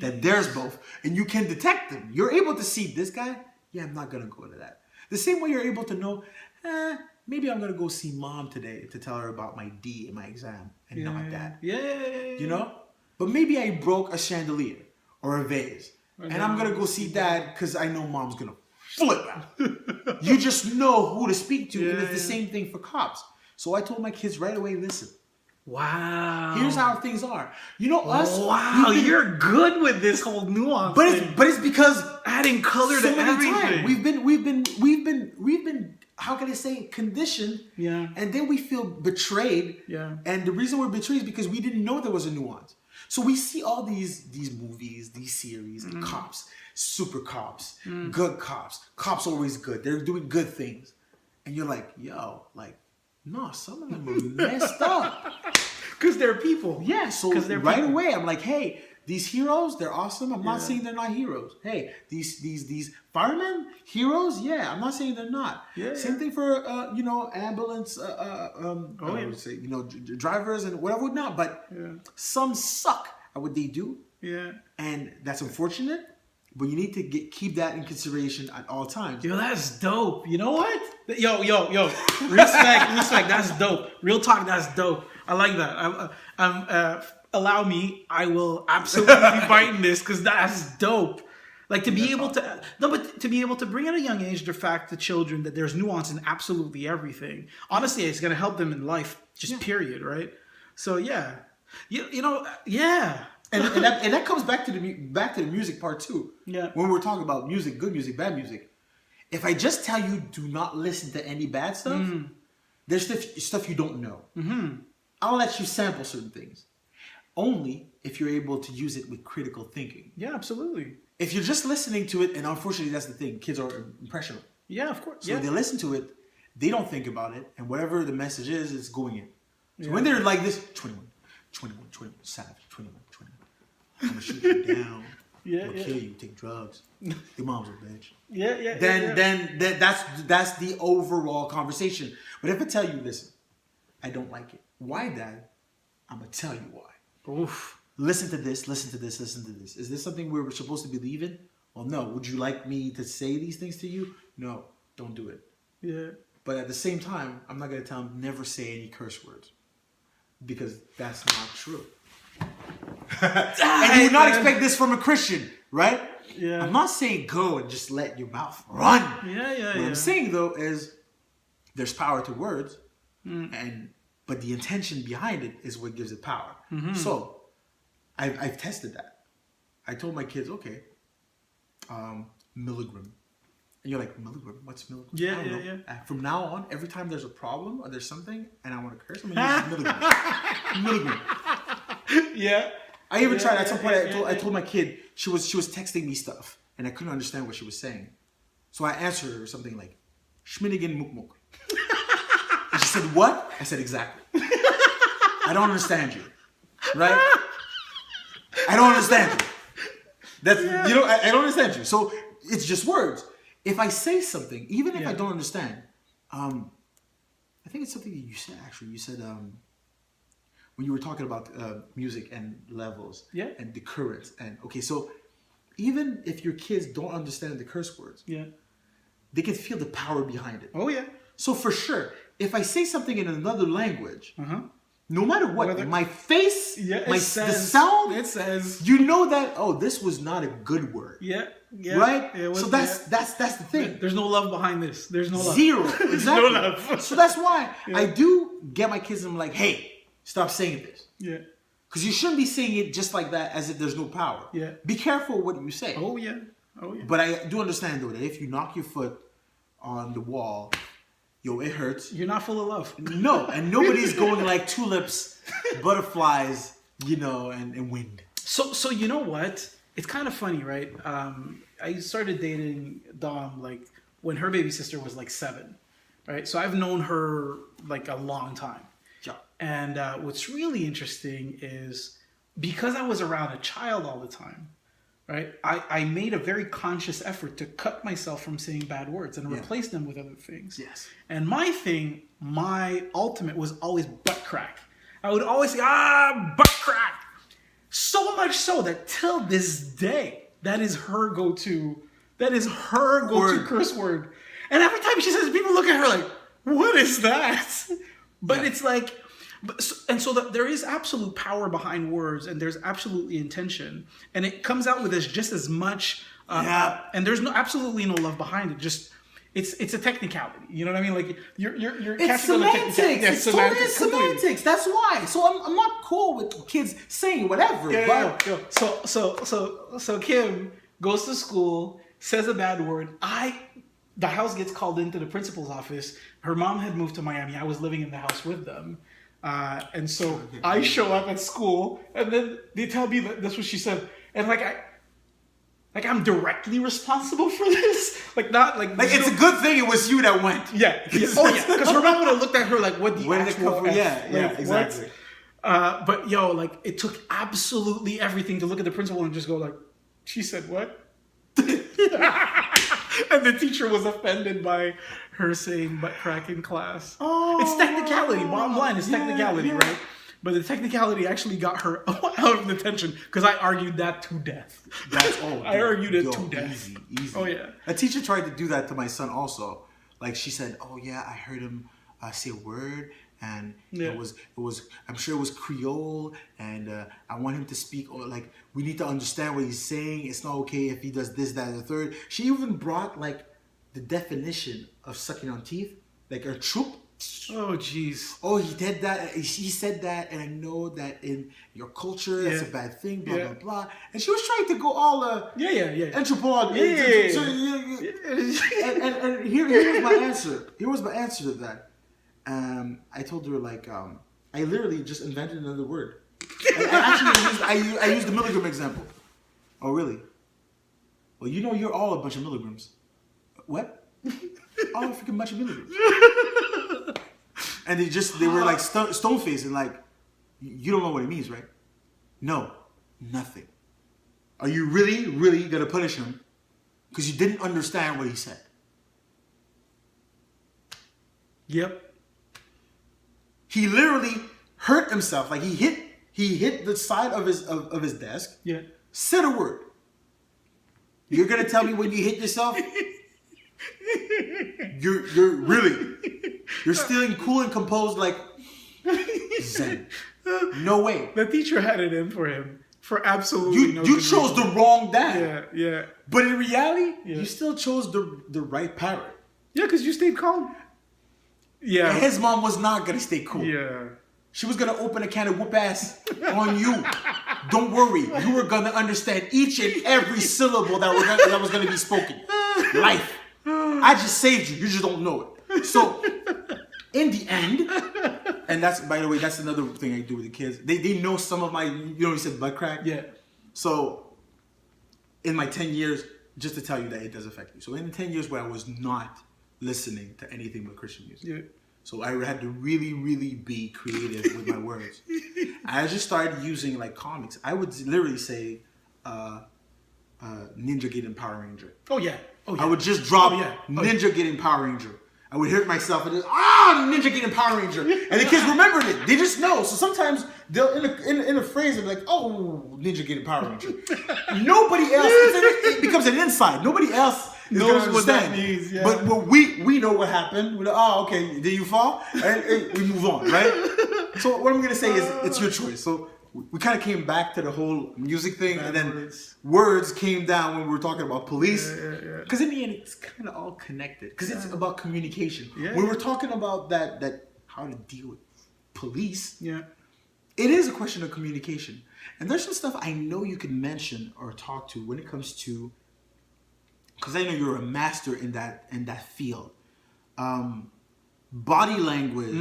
that there's both. And you can detect them. You're able to see this guy, I'm not going to go to that. The same way you're able to know, maybe I'm going to go see mom today to tell her about my D in my exam and not dad. Yeah. But maybe I broke a chandelier or a vase. And I'm going to go see dad because I know mom's going to flip out. You just know who to speak to. And it's the same thing for cops. So I told my kids right away, listen. Wow. Here's how things are. Us. Wow, you're good with this whole nuance. But it's because adding color to everything. We've been how can I say, conditioned. Yeah. And then we feel betrayed. Yeah. And the reason we're betrayed is because we didn't know there was a nuance. So we see all these movies, these series, and cops, super cops, good cops. Cops always good. They're doing good things. And you're like, no, some of them are messed up. Because they're people. Yeah, so right away, I'm like, hey, these heroes, they're awesome. I'm not saying they're not heroes. Hey, these firemen, heroes, I'm not saying they're not. Yeah. Same thing for ambulance, drivers and whatever not. But some suck at what they do. Yeah. And that's unfortunate. But you need to keep that in consideration at all times. Yo, that's dope. You know what? Yo. Respect. That's dope. Real talk, that's dope. I like that. Allow me. I will absolutely be biting this because that's dope. Like to be able to bring at a young age the fact to children that there's nuance in absolutely everything. Honestly, it's gonna help them in life. Just period, right? So yeah. And that comes back to the music part too. Yeah. When we're talking about music, good music, bad music. If I just tell you do not listen to any bad stuff, there's stuff you don't know. Mm-hmm. I'll let you sample certain things. only if you're able to use it with critical thinking. Yeah, absolutely. If you're just listening to it, and unfortunately that's the thing, kids are impressionable. Yeah, of course. So Yeah. they listen to it, they don't think about it, and whatever the message is, it's going in. So when they're like this, 21, savage, 21. I'm gonna shoot you down. I'm gonna kill you, take drugs. Your mom's a bitch. Then that's the overall conversation. But if I tell you, listen, I don't like it. Why, Dad? I'm gonna tell you why. Oof. Listen to this, listen to this, listen to this. Is this something we're supposed to believe in? Well, no. Would you like me to say these things to you? No, don't do it. Yeah. But at the same time, I'm not gonna tell him never say any curse words. Because that's not true. And you would not expect this from a Christian, right? Yeah. I'm not saying go and just let your mouth run. Yeah. What I'm saying though is there's power to words, but the intention behind it is what gives it power. Mm-hmm. So I've tested that. I told my kids, okay, milligram. And you're like, milligram? What's milligram? Yeah, I don't know. yeah. From now on, every time there's a problem or there's something and I want to curse, I'm going to use milligram. Milligram. Yeah. I even tried at some point. I told my kid she was texting me stuff and I couldn't understand what she was saying, so I answered her something like "Schminigen mukmuk," and she said, "What?" I said, "Exactly." I don't understand you, right? I don't understand you. That's I don't understand you. So it's just words. If I say something, even if I don't understand, I think it's something that you said. Actually, you said. When you were talking about music and levels and the currents. And okay, so even if your kids don't understand the curse words, they can feel the power behind it. Oh, yeah. So for sure, if I say something in another language, no matter what, my face, the sound, it says, you know that, oh, this was not a good word. Yeah. Right? So that's the thing. There's no love behind this. There's no love. Zero. Exactly. No love. So that's why I do get my kids, I'm like, hey, stop saying this. Yeah. Because you shouldn't be saying it just like that as if there's no power. Yeah. Be careful what you say. Oh, yeah. Oh, yeah. But I do understand, though, that if you knock your foot on the wall, yo, it hurts. You're not full of love. No. And nobody's going like tulips, butterflies, and wind. So you know what? It's kind of funny, right? I started dating Dom, like, when her baby sister was, like, 7. Right? So I've known her, like, a long time. And what's really interesting is because I was around a child all the time, right? I made a very conscious effort to cut myself from saying bad words and replace them with other things. Yes. And my ultimate was always butt crack. I would always say, butt crack. So much so that till this day, that is her go-to curse word. And every time she says, people look at her like, what is that? But it's like, so there is absolute power behind words, and there's absolutely intention, and it comes out with just as much. And there's absolutely no love behind it. Just it's a technicality. You know what I mean? Like you're it's semantics. It's totally semantics. That's why. So I'm not cool with kids saying whatever. So Kim goes to school, says a bad word. The house gets called into the principal's office. Her mom had moved to Miami. I was living in the house with them. And so I show up at school, and then they tell me that that's what she said. And I'm directly responsible for this. Like it's a good thing it was you that went. Yeah. Oh yeah. Because her mom would have looked at her like, what the actual F? Yeah, exactly. But it took absolutely everything to look at the principal and just go like, she said what? And the teacher was offended by her saying butt crack in class. Oh, it's technicality. Bottom line is technicality, right? But the technicality actually got her out of detention because I argued that to death. I argued it to death. Easy. Oh yeah. A teacher tried to do that to my son also. Like she said, oh yeah, I heard him say a word. And it was I'm sure it was Creole, and I want him to speak, or like we need to understand what he's saying. It's not okay if he does this, that, and the third. She even brought like the definition of sucking on teeth, like a troop. Oh jeez. Oh, he did that. He said that, and I know that in your culture that's a bad thing. Blah blah blah. And she was trying to go all anthropology. And here was my answer. Here was my answer to that. I told her like I literally just invented another word. And actually, I used the milligram example. Oh, really? Well, you know you're all a bunch of milligrams. What? All a freaking bunch of milligrams. And they were like stone faced and like, you don't know what it means, right? No, nothing. Are you really, really gonna punish him because you didn't understand what he said? Yep. He literally hurt himself. Like he hit the side of his desk. Yeah. Said a word. You're gonna tell me when you hit yourself? You're still cool and composed like Zen. No way. The teacher had it in for him for absolutely no You good chose reason. the wrong dad. Yeah. But in reality, you still chose the right parent. Yeah, because you stayed calm. Yeah. And his mom was not gonna stay cool. Yeah. She was gonna open a can of whoop ass on you. Don't worry, you were gonna understand each and every syllable that was gonna be spoken. Life. I just saved you. You just don't know it. So, in the end, and that's, by the way, that's another thing I do with the kids. They know some of my, you said butt crack. Yeah. So, in my 10 years, just to tell you that it does affect me. So, in the 10 years where I was not listening to anything but Christian music. Yeah. So I had to really, really be creative with my words. I just started using like comics. I would literally say Ninja getting Power Ranger. Oh yeah. I would just drop Ninja getting Power Ranger. I would hit myself and just, Ninja getting Power Ranger. And the kids remembered it. They just know. So sometimes they'll, in a phrase, they'll be like, oh, Ninja getting Power Ranger. Nobody else, it becomes an inside. Nobody else knows what that means. Yeah. But we know what happened. We're like, okay, did you fall? And we move on, right? So what I'm going to say is it's your choice. So we kind of came back to the whole music thing, and then words came down when we were talking about police. Because in the end, it's kind of all connected. Because it's about communication. Yeah. When we're talking about that how to deal with police, it is a question of communication. And there's some stuff I know you can mention or talk to when it comes to, because I know you're a master in that field. Body language.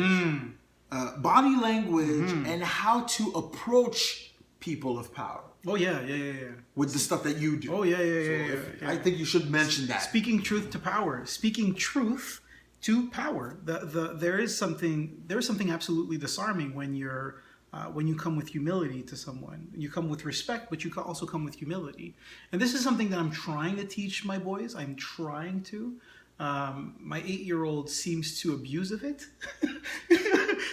Body language and how to approach people of power. Oh yeah. With the stuff that you do. Oh yeah. I think you should mention that. Speaking truth to power. Speaking truth to power. There is something absolutely disarming when you come with humility to someone. You come with respect, but you also come with humility. And this is something that I'm trying to teach my boys. I'm trying to. My 8-year-old seems to abuse of it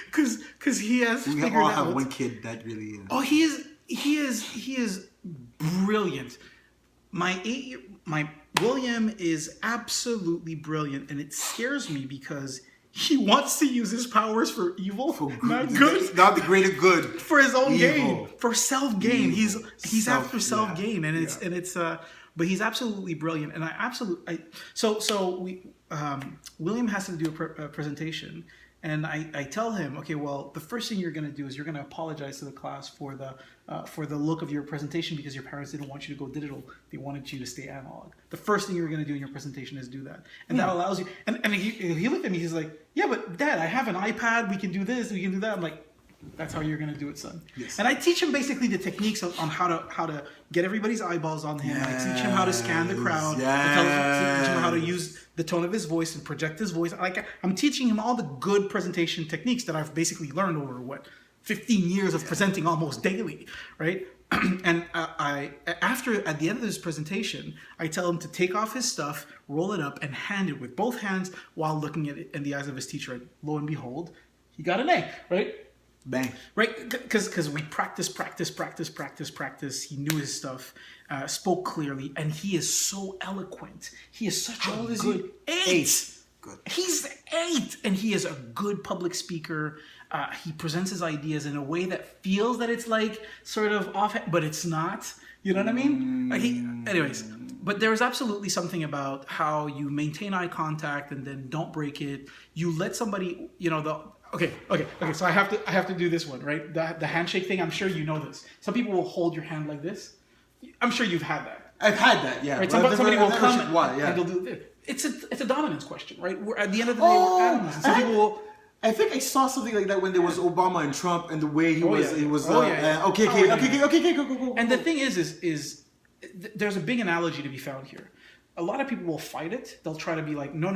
because he has figured out. We all have one kid that really is. Oh, he is brilliant. My William is absolutely brilliant, and it scares me because he wants to use his powers for evil, not good, not the greater good, for his own gain, for self gain. He's after self gain, and it's but he's absolutely brilliant, and William has to do a presentation, and I tell him, okay, well, the first thing you're going to do is you're going to apologize to the class for the look of your presentation because your parents didn't want you to go digital; they wanted you to stay analog. The first thing you're going to do in your presentation is do that, and that allows you. And he looked at me, he's like, yeah, but Dad, I have an iPad. We can do this. We can do that. I'm like, that's how you're going to do it, son. Yes. And I teach him basically the techniques on how to get everybody's eyeballs on him. I teach him how to scan the crowd. I teach him how to use the tone of his voice and project his voice. Like I'm teaching him all the good presentation techniques that I've basically learned over 15 years of presenting almost daily, right? And at the end of this presentation, I tell him to take off his stuff, roll it up, and hand it with both hands while looking at it in the eyes of his teacher. And lo and behold, he got an A, right? Bang. Right? Because we practice. He knew his stuff, spoke clearly, and he is so eloquent. He is such a good... 8. Good. He's 8, and he is a good public speaker. He presents his ideas in a way that feels that it's like sort of off, but it's not. You know what I mean? Anyways, but there is absolutely something about how you maintain eye contact and then don't break it. You let somebody, Okay. So I have to do this one, right? The handshake thing. I'm sure you know this. Some people will hold your hand like this. I'm sure you've had that. I've had that, yeah. Right? Somebody will come and they'll do this. It's a dominance question, right? We're, at the end of the day, we're animals. And some people will. I think I saw something like that when there was Obama and Trump and the way he was. Yeah. He was. Okay. Go. And the thing is there's a big analogy to be found here. A lot of people will fight it. They'll try to be like, no,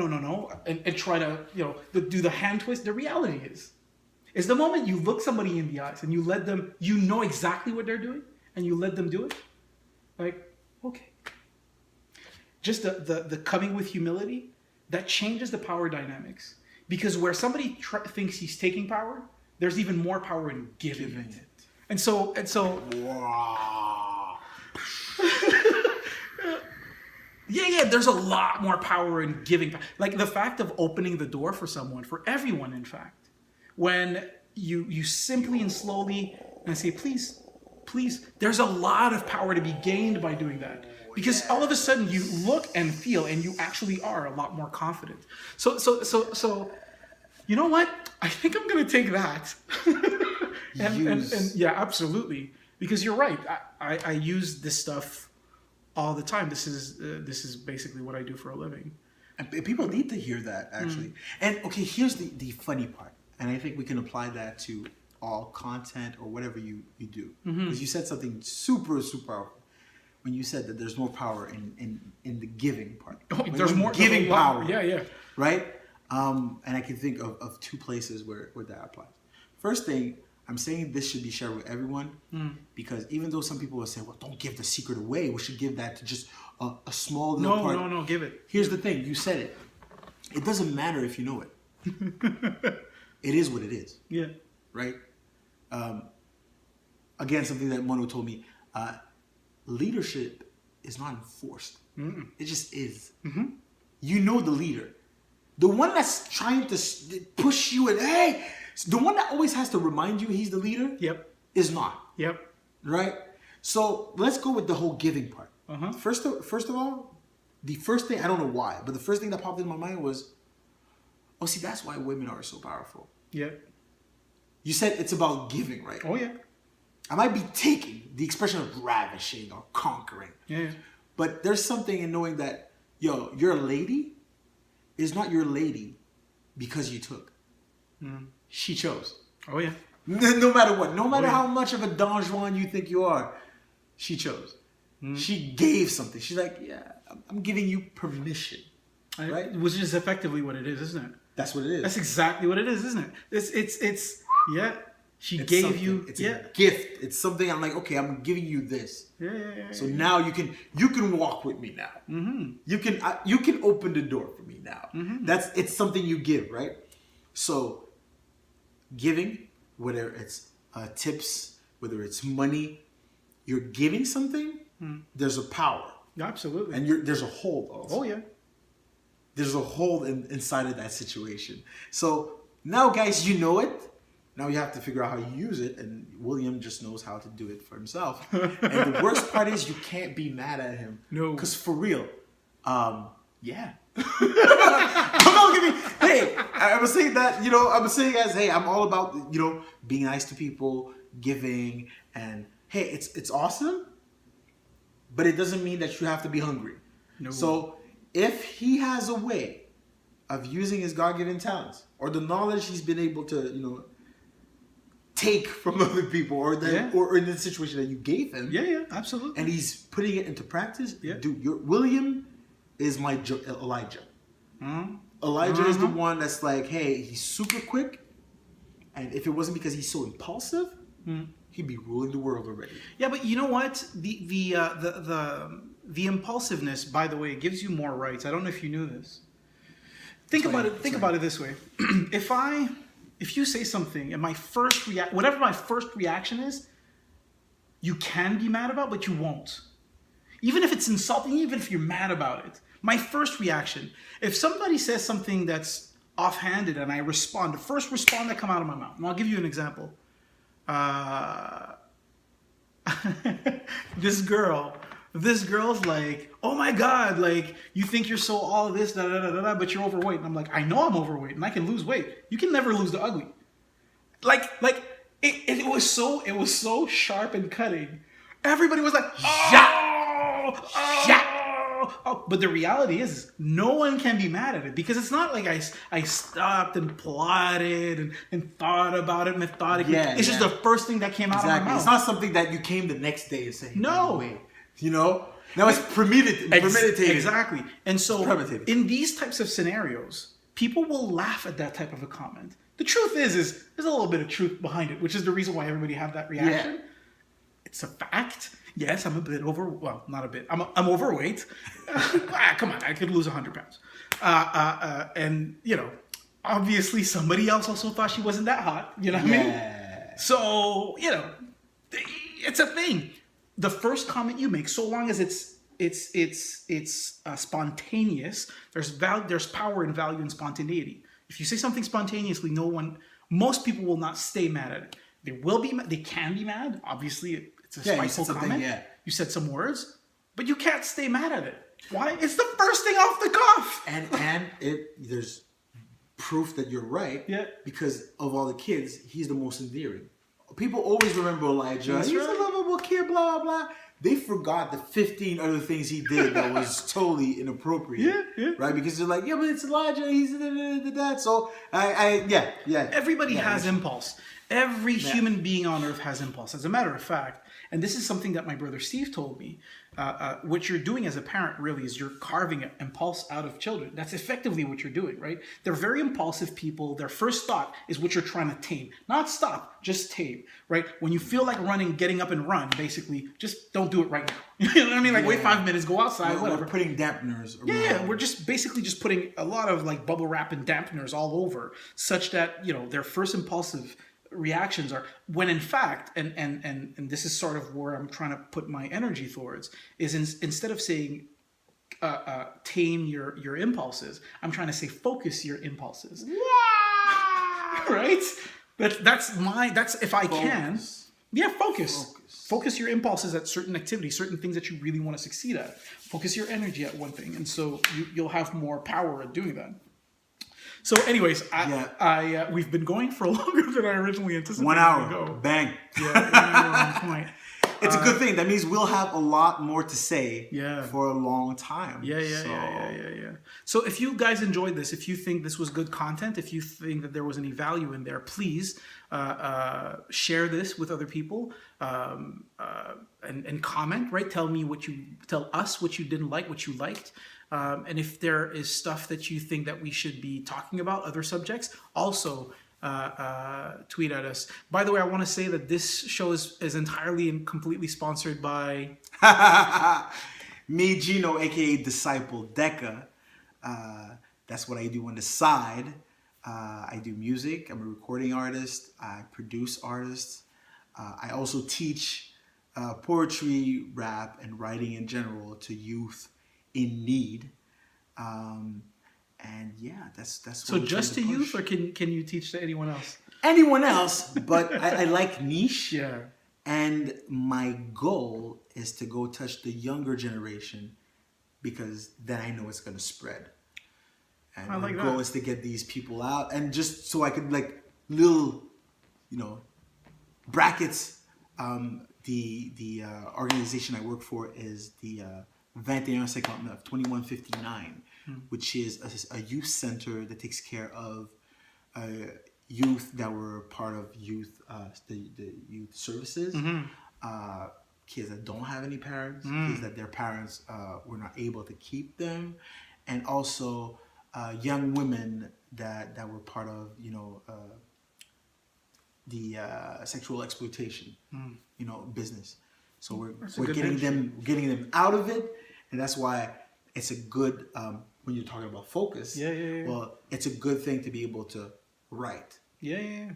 and try to, do the hand twist. The reality is the moment you look somebody in the eyes and you let them, you know exactly what they're doing, and you let them do it, like, okay. Just the coming with humility, that changes the power dynamics. Because where somebody thinks he's taking power, there's even more power in giving it. And so. Wow. Yeah, there's a lot more power in giving. Like the fact of opening the door for someone, for everyone, in fact. When you simply and slowly and say, please, there's a lot of power to be gained by doing that. Because all of a sudden you look and feel and you actually are a lot more confident. So you know what? I think I'm going to take that. and yeah, absolutely. Because you're right. I use this stuff all the time. This is basically what I do for a living. And people need to hear that, actually. And okay, here's the funny part. And I think we can apply that to all content or whatever you do. Because you said something super, super powerful. When you said that there's more power in the giving part. Oh, there's more giving power. Yeah. Right? And I can think of two places where that applies. First thing, I'm saying this should be shared with everyone because even though some people will say, well, don't give the secret away. We should give that to just a small little part. No, give it. Here's the thing. You said it. It doesn't matter if you know it. It is what it is. Yeah. Right? Again, something that Mono told me, leadership is not enforced. It just is. You know the leader. The one that's trying to push you and, hey, the one that always has to remind you he's the leader is not. Yep. Right? So let's go with the whole giving part. First of all, the first thing, I don't know why, but the first thing that popped in my mind was, oh, see, that's why women are so powerful. Yeah. You said it's about giving, right? Oh, yeah. I might be taking the expression of ravishing or conquering. Yeah. But there's something in knowing that, your lady is not your lady because you took. She chose. Oh, yeah. No matter what. No matter how much of a Don Juan you think you are, she chose. She gave something. She's like, yeah, I'm giving you permission. Right? Which is effectively what it is, isn't it? That's what it is. That's exactly what it is, isn't it? It's yeah. She gave something. you It's a gift. It's something I'm like, okay, I'm giving you this. Yeah. So now you can walk with me now. You can open the door for me now. It's something you give, right? So giving, whether it's tips, whether it's money, you're giving something. There's a power. Absolutely. And there's a hold also. Oh yeah. There's a hold inside of that situation. So now, guys, you know it. Now you have to figure out how you use it, and William just knows how to do it for himself. And the worst part is you can't be mad at him. No. Because for real, yeah. I'm not giving. Hey, I'm saying that. I'm saying as, hey, I'm all about being nice to people, giving, and hey, it's awesome. But it doesn't mean that you have to be hungry. No. So if he has a way of using his God-given talents or the knowledge he's been able to, take from other people or in the situation that you gave him. Yeah, absolutely. And he's putting it into practice. Yeah. Dude, William is my Elijah. Elijah is the one that's like, hey, he's super quick. And if it wasn't because he's so impulsive, he'd be ruling the world already. Yeah, but you know what? The impulsiveness, by the way, gives you more rights. I don't know if you knew this. Think about it this way. If you say something and whatever my first reaction is, you can be mad about, but you won't. Even if it's insulting, even if you're mad about it. My first reaction, if somebody says something that's offhanded and I respond, the first respond that come out of my mouth, and I'll give you an example. This girl's like, oh my God, like, you think you're so all this, but you're overweight. And I'm like, I know I'm overweight and I can lose weight. You can never lose the ugly. Like it was so sharp and cutting. Everybody was like, oh, but the reality is no one can be mad at it because it's not like I stopped and plotted and thought about it methodically. Yeah, it's just the first thing that came out of my mouth. It's not something that you came the next day and say, no. Way. You know? Now it's premeditated. Exactly. And so premeditated. In these types of scenarios, people will laugh at that type of a comment. The truth is there's a little bit of truth behind it, which is the reason why everybody had that reaction. Yeah. It's a fact. Yes, I'm a bit not a bit. I'm overweight. Come on, I could lose 100 pounds. And, obviously somebody else also thought she wasn't that hot. You know what I mean? So, it's a thing. The first comment you make, so long as it's spontaneous, there's power and value in spontaneity. If you say something spontaneously, most people will not stay mad at it. They can be mad. Obviously, it's a spiteful comment. You said some words, but you can't stay mad at it. Why? It's the first thing off the cuff. And there's proof that you're right. Yeah. Because of all the kids, he's the most endearing. People always remember Elijah. He's a lovable kid, blah, blah. They forgot the 15 other things he did that was totally inappropriate. Yeah. Right? Because they're like, yeah, but it's Elijah. He's that. So, yeah. Everybody has impulse. Every human being on earth has impulse. As a matter of fact, and this is something that my brother Steve told me, what you're doing as a parent really is you're carving an impulse out of children. That's effectively what you're doing, right? They're very impulsive people. Their first thought is what you're trying to tame. Not stop, just tame, right? When you feel like running, getting up and run, basically, just don't do it right now. You know what I mean? Like, wait 5 minutes, go outside, whatever. We're putting dampeners around. Yeah, we're just basically just putting a lot of like bubble wrap and dampeners all over, such that, their first impulsive reactions are, when in fact, and this is sort of where I'm trying to put my energy towards, is instead of saying tame your impulses, I'm trying to say focus your impulses. Right? That's if I can. Yeah, focus your impulses at certain activities, certain things that you really want to succeed at. Focus your energy at one thing, and so you'll have more power at doing that. So, anyways, we've been going for longer than I originally anticipated. 1 hour, bang. Yeah, on point. It's a good thing. That means we'll have a lot more to say for a long time. Yeah. So if you guys enjoyed this, if you think this was good content, if you think that there was any value in there, please share this with other people and comment, right? Tell us what you didn't like, what you liked. And if there is stuff that you think that we should be talking about, other subjects, also tweet at us. By the way, I want to say that this show is entirely and completely sponsored by me, Gino, aka Disciple Deca. That's what I do on the side. I do music. I'm a recording artist. I produce artists. I also teach poetry, rap, and writing in general to youth in need. And yeah, that's so just to youth, or can you teach to anyone else? Anyone else, but I like niche. Yeah. And my goal is to go touch the younger generation, because then I know it's going to spread. And my goal is to get these people out, and just so I could little, brackets. The organization I work for is the 2159, 2159, which is a youth center that takes care of youth that were part of youth the youth services, kids that don't have any parents, kids that their parents were not able to keep them, and also young women that were part of the sexual exploitation business. So we're getting them out of it, and that's why it's a good when you're talking about focus. Yeah. Well, it's a good thing to be able to write. Yeah.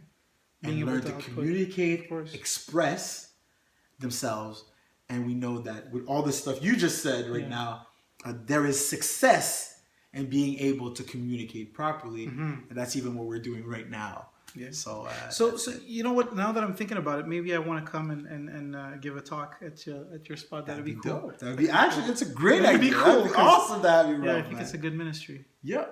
And learn to communicate, express themselves, and we know that with all the stuff you just said now, there is success in being able to communicate properly, and that's even what we're doing right now. Yeah. So you know what? Now that I'm thinking about it, maybe I want to come and give a talk at your spot. That'd be cool. Dope. That'd be it's a great idea. That'd be cool. That'd be awesome to have you. Yeah, I think it's a good ministry. Yeah.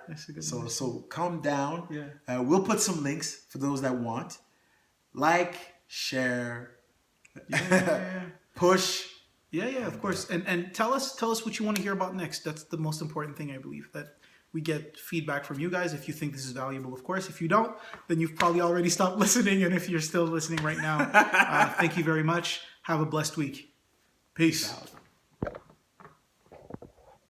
That's a good ministry. So calm down. Yeah. We'll put some links for those that want. Like, share, yeah. push, Yeah, of course. And tell us what you want to hear about next. That's the most important thing, I believe, that we get feedback from you guys. If you think this is valuable, of course. If you don't, then you've probably already stopped listening. And if you're still listening right now, thank you very much. Have a blessed week. Peace. Out.